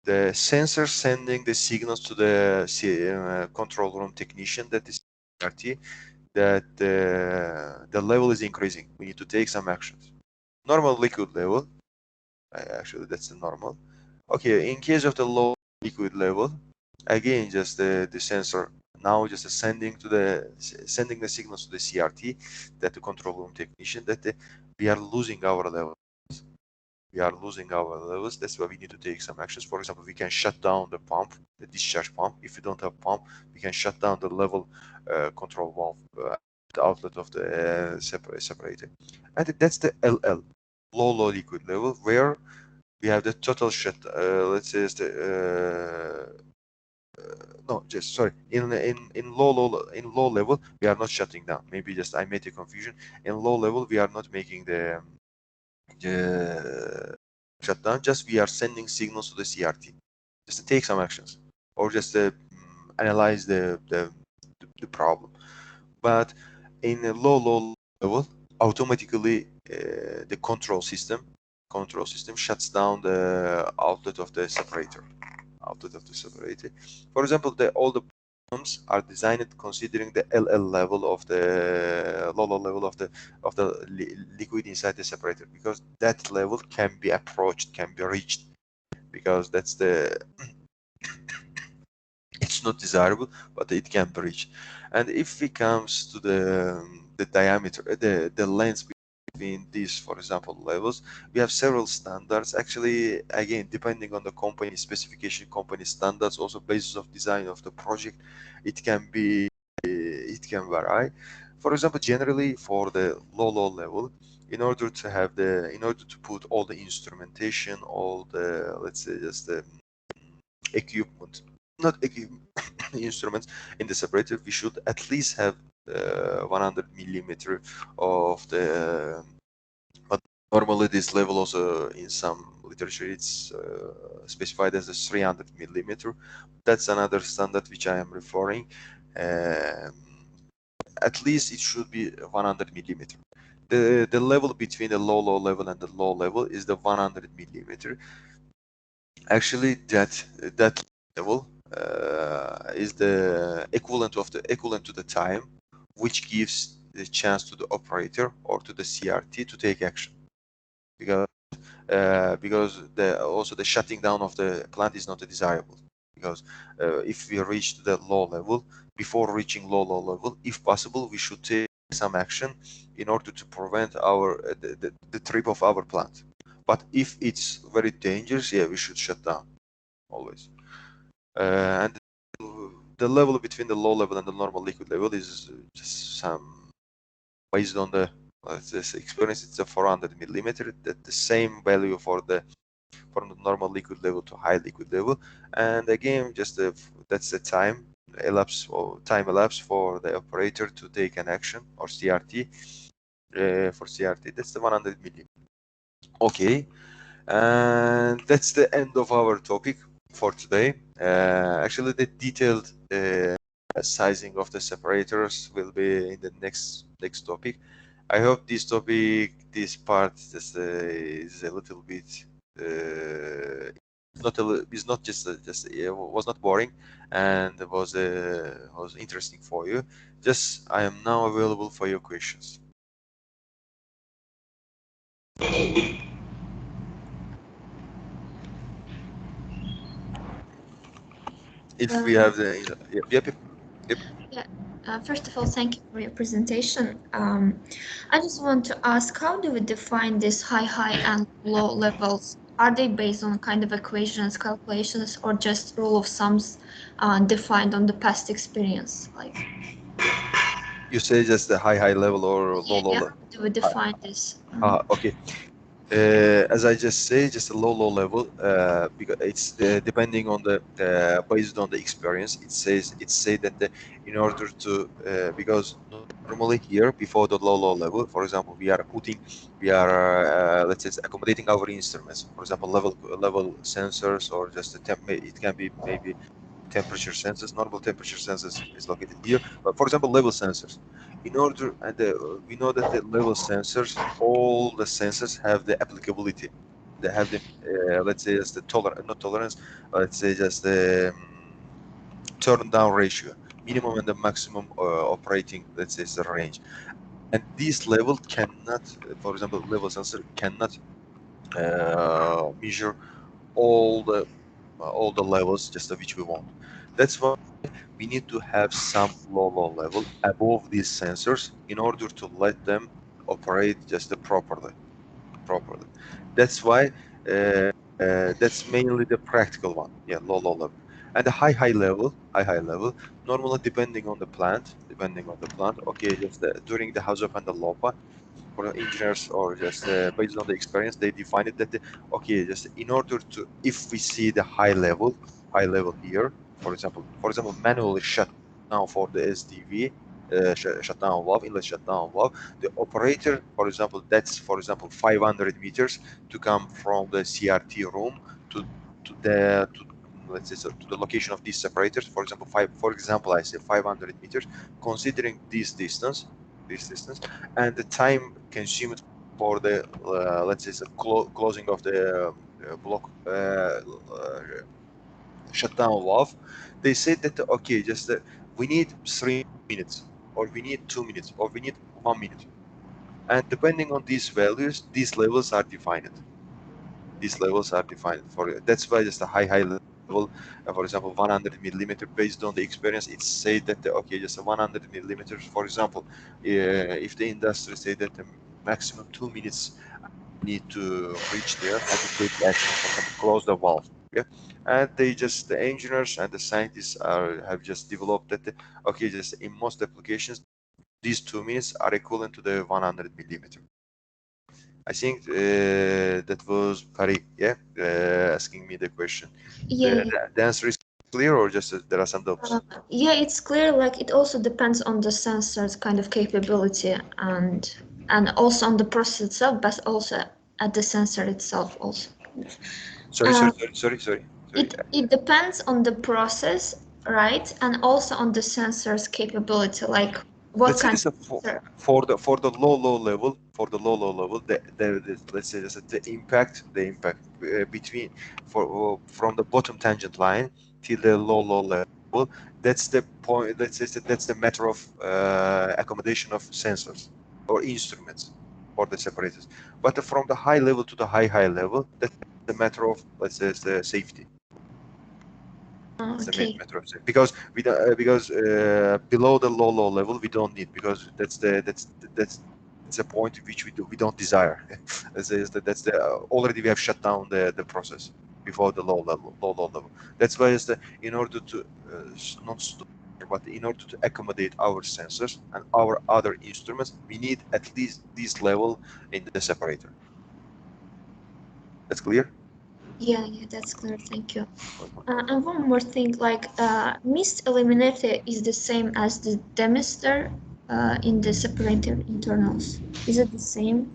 the sensor sending the signals to the control room technician, that is CRT, that the level is increasing. We need to take some actions. Normal liquid level, actually that's the normal. Okay, in case of the low liquid level, again just the sensor now just sending the signals to the CRT, that the control room technician, that we are losing our level. We are losing our levels. That's why we need to take some actions. For example, we can shut down the pump, the discharge pump. If we don't have pump, we can shut down the level control valve, the outlet of the separator. And that's the LL, low liquid level, where we have the total shut. Let's say no, just sorry. In low level, we are not shutting down. Maybe just I made a confusion. In low level, we are not making the shutdown. Just we are sending signals to the CRT, just to take some actions, or just to analyze the problem. But in a low level, automatically the control system shuts down the outlet of the separator. For example, all the are designed considering the LL level of the low level of the liquid inside the separator, because that level can be approached, can be reached, because that's the it's not desirable, but it can be reached. And if it comes to the diameter, the length between these, for example, levels, we have several standards. Actually, again, depending on the company specification, company standards, also basis of design of the project, it can vary. For example, generally for the low level, in order to put all the instrumentation, all the, let's say, just the equipment, not equipment, instruments in the separator, we should at least have 100 millimeter of the but normally this level also in some literature it's specified as a 300 millimeter. That's another standard which I am referring. um, at least it should be 100 millimeter. The level between the low level and the low level is the 100 millimeter. Actually, that level is the equivalent to the time which gives the chance to the operator or to the CRT to take action, because also the shutting down of the plant is not desirable, because if we reach the low level, before reaching low level, if possible, we should take some action in order to prevent the trip of our plant. But if it's very dangerous, yeah, we should shut down always. And the level between the low level and the normal liquid level is just some, based on the this experience, it's a 400 millimeter. That the same value for the from the normal liquid level to high liquid level. And again, just that's the time elapse for the operator to take an action, or CRT. For CRT, that's the 100 millimeter. Okay, and that's the end of our topic for today. Actually, the detailed sizing of the separators will be in the next topic. I hope this part is a little bit not just it was not boring, and was interesting for you. Just I am now available for your questions. If we have the yep. Yeah. First of all, thank you for your presentation. I just want to ask, how do we define these high and low levels? Are they based on kind of equations, calculations, or just rule of sums defined on the past experience? Like, You say just the high level or low yeah, level? how do we define this? Okay. As I just say, just a low level, because it's depending on the based on the experience. It say that in order to because normally here before the low level, for example, we are let's say accommodating our instruments. For example, level sensors, or just the temp. It can be maybe temperature sensors. Normal temperature sensors is located here, but for example, level sensors. In order, and we know that the level sensors, all the sensors have the applicability. They have the let's say just the not tolerance, let's say just the turn down ratio, minimum and the maximum operating, let's say, is the range. And this level cannot, for example, level sensor cannot measure all the levels just which we want. That's why we need to have some low level above these sensors in order to let them operate just properly. That's why that's mainly the practical one. Yeah, low level. And the high level, normally depending on the plant, okay, just during the house up and the LOPA, for engineers, or just based on the experience, they define it that okay, just in order to, if we see the high level here, for example, manually shut down for the SDV, shutdown valve, inlet shutdown valve, the operator, for example, that's for example 500 meters to come from the CRT room to the let's say so, to the location of these separators. For example, I say 500 meters, considering this distance, and the time consumed for the let's say closing of the block shutdown valve, they said that okay, just we need 3 minutes, or we need 2 minutes, or we need 1 minute, and depending on these values, these levels are defined. These levels are defined for, that's why just a high level, for example 100 millimeter, based on the experience, it's said that okay, just a 100 millimeters, for example, if the industry say that the maximum 2 minutes need to reach there and to take action, for example close the valve, yeah, and they just, the engineers and the scientists have just developed that okay, just in most applications these 2 minutes are equivalent to the 100 millimeter. I think that was Pari, yeah, asking me the question. Yeah, The answer is clear, or just there are some doubts? yeah, it's clear. Like it also depends on the sensor's kind of capability and also on the process itself, but also at the sensor itself also. Sorry. It depends on the process, right? And also on the sensor's capability, like what Let's say kind this of for the low level, let's say this, the impact between from the bottom tangent line till the low level, that's the point. Let's say that's the matter of accommodation of sensors or instruments for the separators. But from the high level to the high level, that's the matter of, let's say, the safety. It's the main okay. matter of safety, because we don't, below the low level we don't need, because that's the point which we don't desire. That's the already we have shut down the process before the low level. That's why in order to not stop, but in order to accommodate our sensors and our other instruments, we need at least this level in the separator. That's clear? Yeah, that's clear. Thank you. And one more thing, like mist eliminator is the same as the demister in the separator internals. Is it the same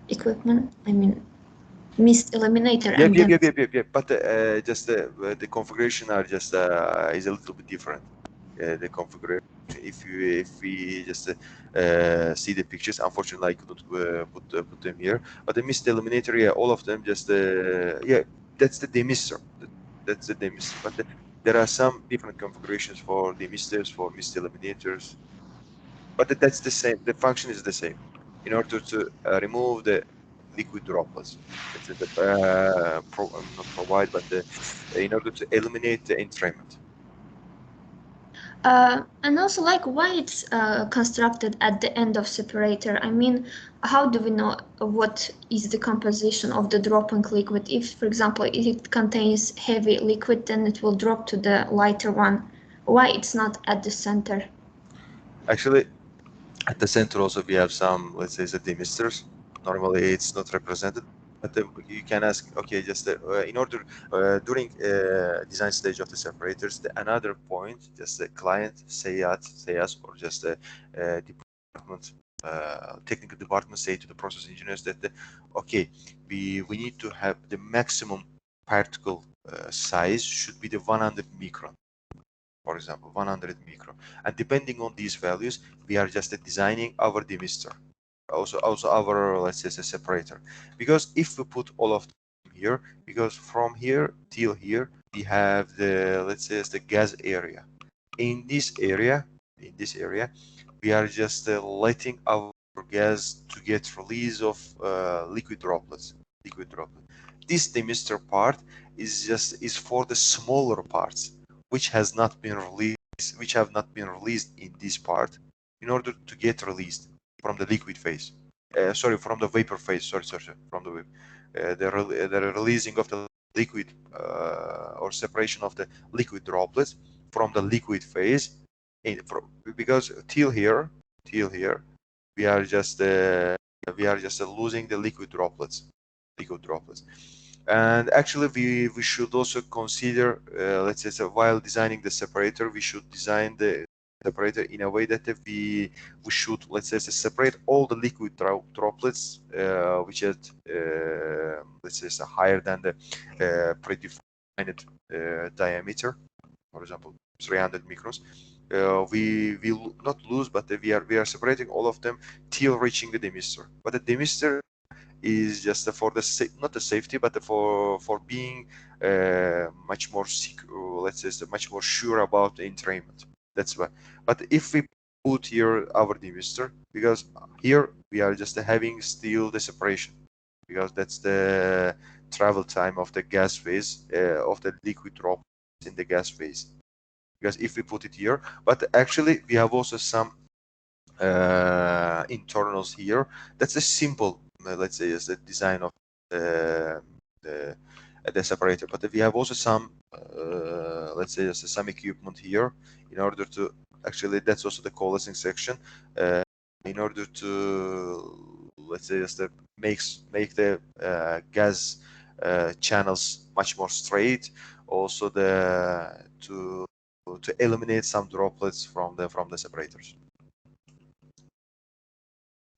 equipment? I mean, mist eliminator and Yep. But just the configuration are just is a little bit different. The configuration. If we just see the pictures, unfortunately I couldn't put them here. But the mist eliminator, yeah, all of them just yeah, that's the demister. That's the demister. But there are some different configurations for demisters, for mist eliminators. But that's the same. The function is the same. In order to remove the liquid droplets, it's not provide, but in order to eliminate the entrainment. and also like why it's constructed at the end of separator. I mean, how do we know what is the composition of the dropping liquid? If, for example, it contains heavy liquid, then it will drop to the lighter one. Why it's not at the center? Actually, at the center also we have some, let's say, the demisters. Normally it's not represented, but you can ask, okay, just in order during design stage of the separators, another point, just the client say us, or just the department, technical department say to the process engineers that okay, we need to have the maximum particle size should be the 100 micron, for example 100 micron, and depending on these values we are just designing our demister, also our, let's say, a separator. Because if we put all of them here, because from here till here we have the, let's say, the gas area. In this area we are just letting our gas to get release of liquid droplets. This demister part is for the smaller parts which have not been released in this part, in order to get released from the liquid phase. From the vapor phase. From the vapor. The releasing of the liquid or separation of the liquid droplets from the liquid phase. Because till here we are just losing the liquid droplets. And actually we should also consider, let's say, so while designing the separator, we should design the separator in a way that we should, let's say, separate all the liquid droplets which is let's say so higher than the predefined diameter, for example 300 microns. We will not lose, but we are separating all of them till reaching the demister. But the demister is just for the not the safety, but for being much more secure, let's say, much more sure about the entrainment. That's why. But if we put here our demister, because here we are just having still the separation, because that's the travel time of the gas phase of the liquid drop in the gas phase. Because if we put it here, but actually we have also some internals here. That's a simple, let's say, as the design of the separator. But we have also some, let's say, some equipment here in order to actually, that's also the coalescing section, in order to, let's say, just make the gas channels much more straight. Also to eliminate some droplets from the separators.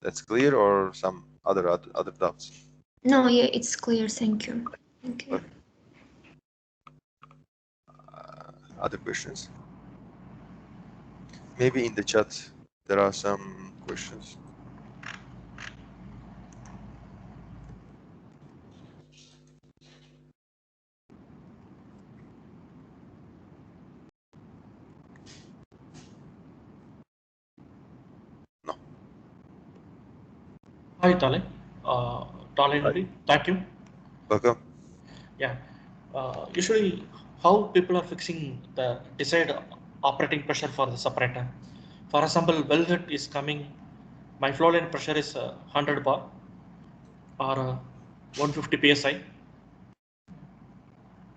That's clear, or some other doubts? No, yeah, it's clear. Thank you. Thank you. Other questions? Maybe in the chat there are some questions. No. Hi, Taleh. Taleh, Nuri. Thank you. Welcome. Yeah. Usually, how people are fixing the desired operating pressure for the separator. For example, wellhead is coming. My flow line pressure is 100 bar or 150 psi.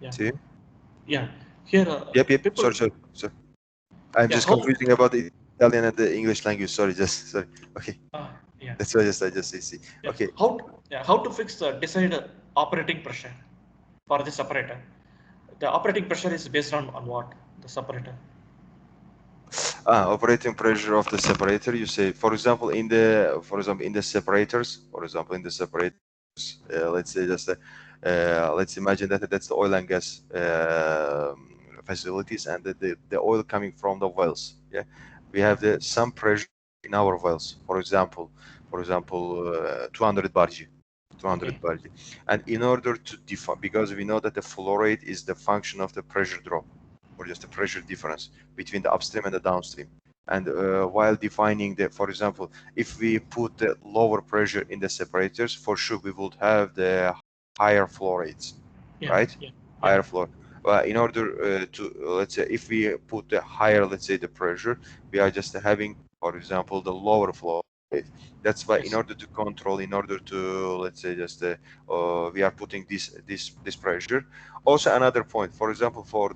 Yeah. See? Yeah. Here. Yep. People. Sorry. I'm just confusing about the Italian and the English language. Sorry. Okay. Yeah. That's why I just see. Yeah. Okay. How to fix the desired operating pressure for the separator? The operating pressure is based on what? The separator. Operating pressure of the separator. You say, for example, in the separators. Let's say just let's imagine that that's the oil and gas facilities, and the oil coming from the wells. Yeah, we have some pressure in our wells. For example, 200 barg. 200 barg. And in order to define, because we know that the flow rate is the function of the pressure drop, or just the pressure difference between the upstream and the downstream. And while defining for example, if we put the lower pressure in the separators, for sure we would have the higher flow rates, right? Higher flow. In order to, let's say, if we put the higher, let's say, the pressure, we are just having, for example, the lower flow rate. That's why, in order to control, let's say, just we are putting this pressure. Also, another point, for example, for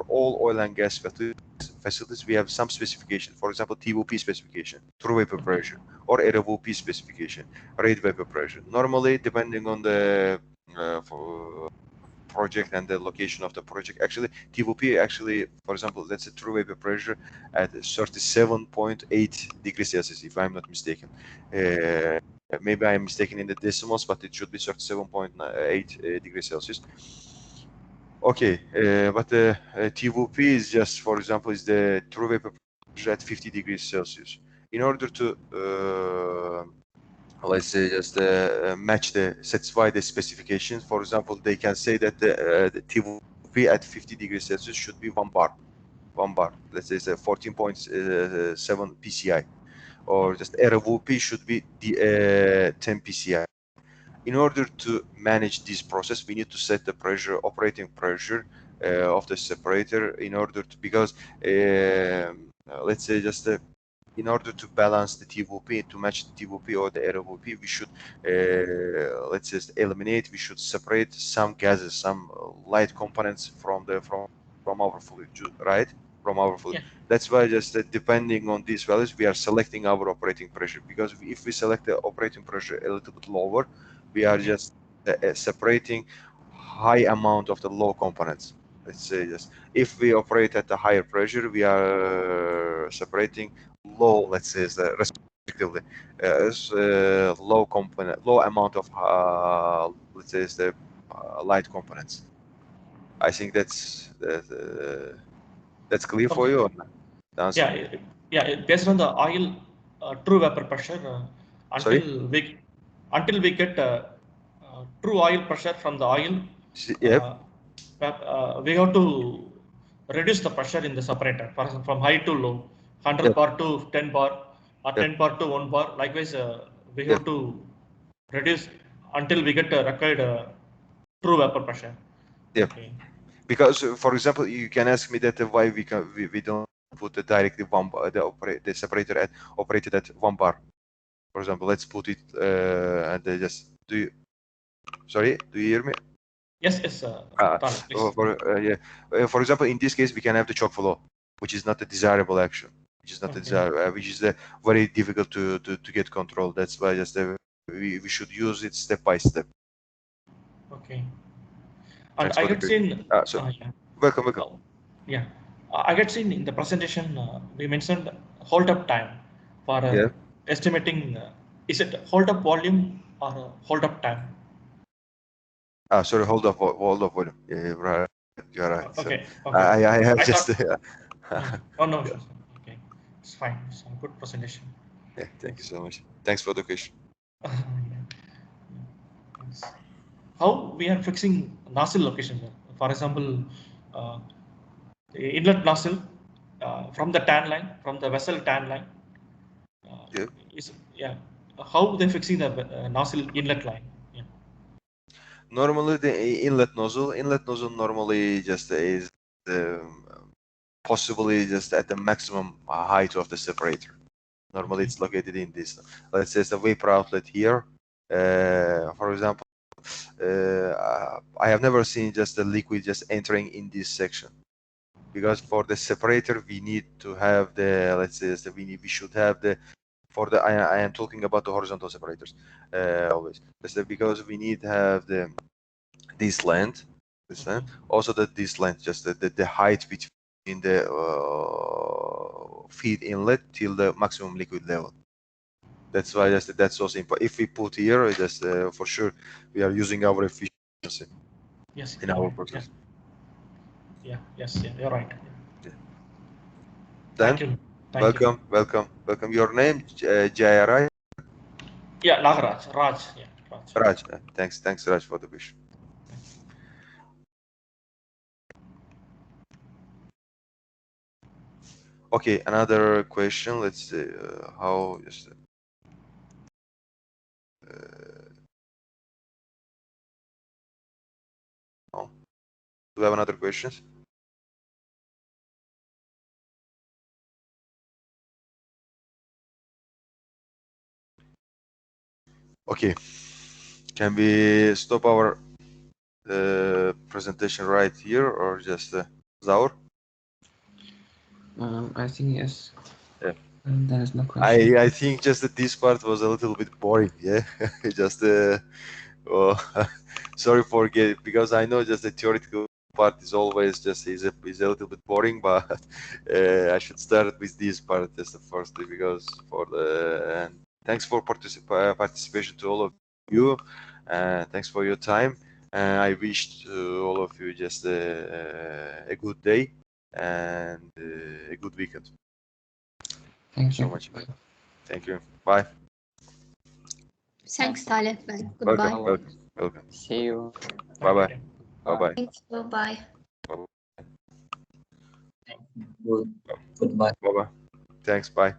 all oil and gas facilities, we have some specification. For example, TVP specification, true vapor pressure, or RVP specification, rate vapor pressure. Normally, depending on the project and the location of the project, actually TVP, for example, that's a true vapor pressure at 37.8 degrees Celsius, if I'm not mistaken. Maybe I'm mistaken in the decimals, but it should be 37.8 degrees Celsius. Okay, but the TVP is just, for example, is the true vapor pressure at 50 degrees Celsius. In order to let's say, just satisfy the specifications, for example, they can say that the TVP at 50 degrees Celsius should be 1 bar. Let's say it's a 14.7 PCI, or just RVP should be 10 PCI. In order to manage this process, we need to set the operating pressure of the separator, in order to, because let's say, just in order to balance the TVP, to match the TVP or the RVP, we should let's just we should separate some gases, some light components from our fluid, right? From our fluid. Yeah. That's why, just depending on these values, we are selecting our operating pressure, because if we select the operating pressure a little bit lower, we are just separating high amount of the low components. Let's say, just if we operate at a higher pressure, we are separating low, let's say, respectively, low amount of let's say, the light components. I think that's clear for you. Yeah. Based on the oil true vapor pressure, until we get true oil pressure from the oil, Yep. we have to reduce the pressure in the separator, for example, from high to low, 100 Yep. bar to 10 bar, or Yep. 10 bar to 1 bar. Likewise, we Yep. have to reduce until we get required true vapor pressure. Yep. Okay. Because, for example, you can ask me that why we don't put the directly one bar, the separator at operated at 1 bar. For example, let's put it and just do you. Sorry, do you hear me? Yes, yes, please. For example, in this case, we can have the choke flow, which is not a desirable action, which is not Okay. a desirable, which is very difficult to get control. That's why just we should use it step by step. Okay. And Thanks I for the had seen. yeah. Welcome. Yeah, I had seen in the presentation we mentioned hold up time for Yeah. estimating. Is it hold up volume or hold up time? Sorry, hold up, volume. Yeah, right. You're right. Okay. So, Okay. I have I just. thought. Oh no. Okay, it's fine. It's a good presentation. Yeah, thank you so much. Thanks for the question. Thanks. How we are fixing nozzle location? For example, the inlet nozzle from the tan line, from the vessel tan line. Yeah. Yeah. How they fixing the nozzle inlet line? Yeah. Normally, the inlet nozzle normally just is possibly just at the maximum height of the separator. Normally, it's located in this. Let's say it's a vapor outlet here. For example, I have never seen just the liquid just entering in this section, because for the separator we need to have the, let's say we should have the, for the I am talking about the horizontal separators always. Because we need to have this length, also this length, just the height between the feed inlet till the maximum liquid level. That's why that's so simple. If we put here, just for sure we are using our efficiency. Yes. In our process. Yeah. Yes. Yeah. You're right. Yeah. Thank Then, you. Thank you. welcome. Your name, Jaya? Yeah, Nagaraj. Raj. Yeah, Raj. Raj. Thanks, Raj, for the question. Okay, another question. Let's see how just. No. Do we have another questions? Okay. Can we stop our presentation right here, or just Zaur? I think yes. Yeah. And there is no question. I think just that this part was a little bit boring. Yeah, just oh, sorry for because I know just the theoretical part is always just is a little bit boring, but I should start with this part just firstly, because for the and thanks for participation to all of you, thanks for your time. I wish to all of you just a good day and a good weekend. Thank you so much. Thank you. Bye. Thanks, Taleh. Bye. Goodbye. Welcome. See you. Bye. Bye. Thank you. Bye. Goodbye. Bye. Thanks. Bye.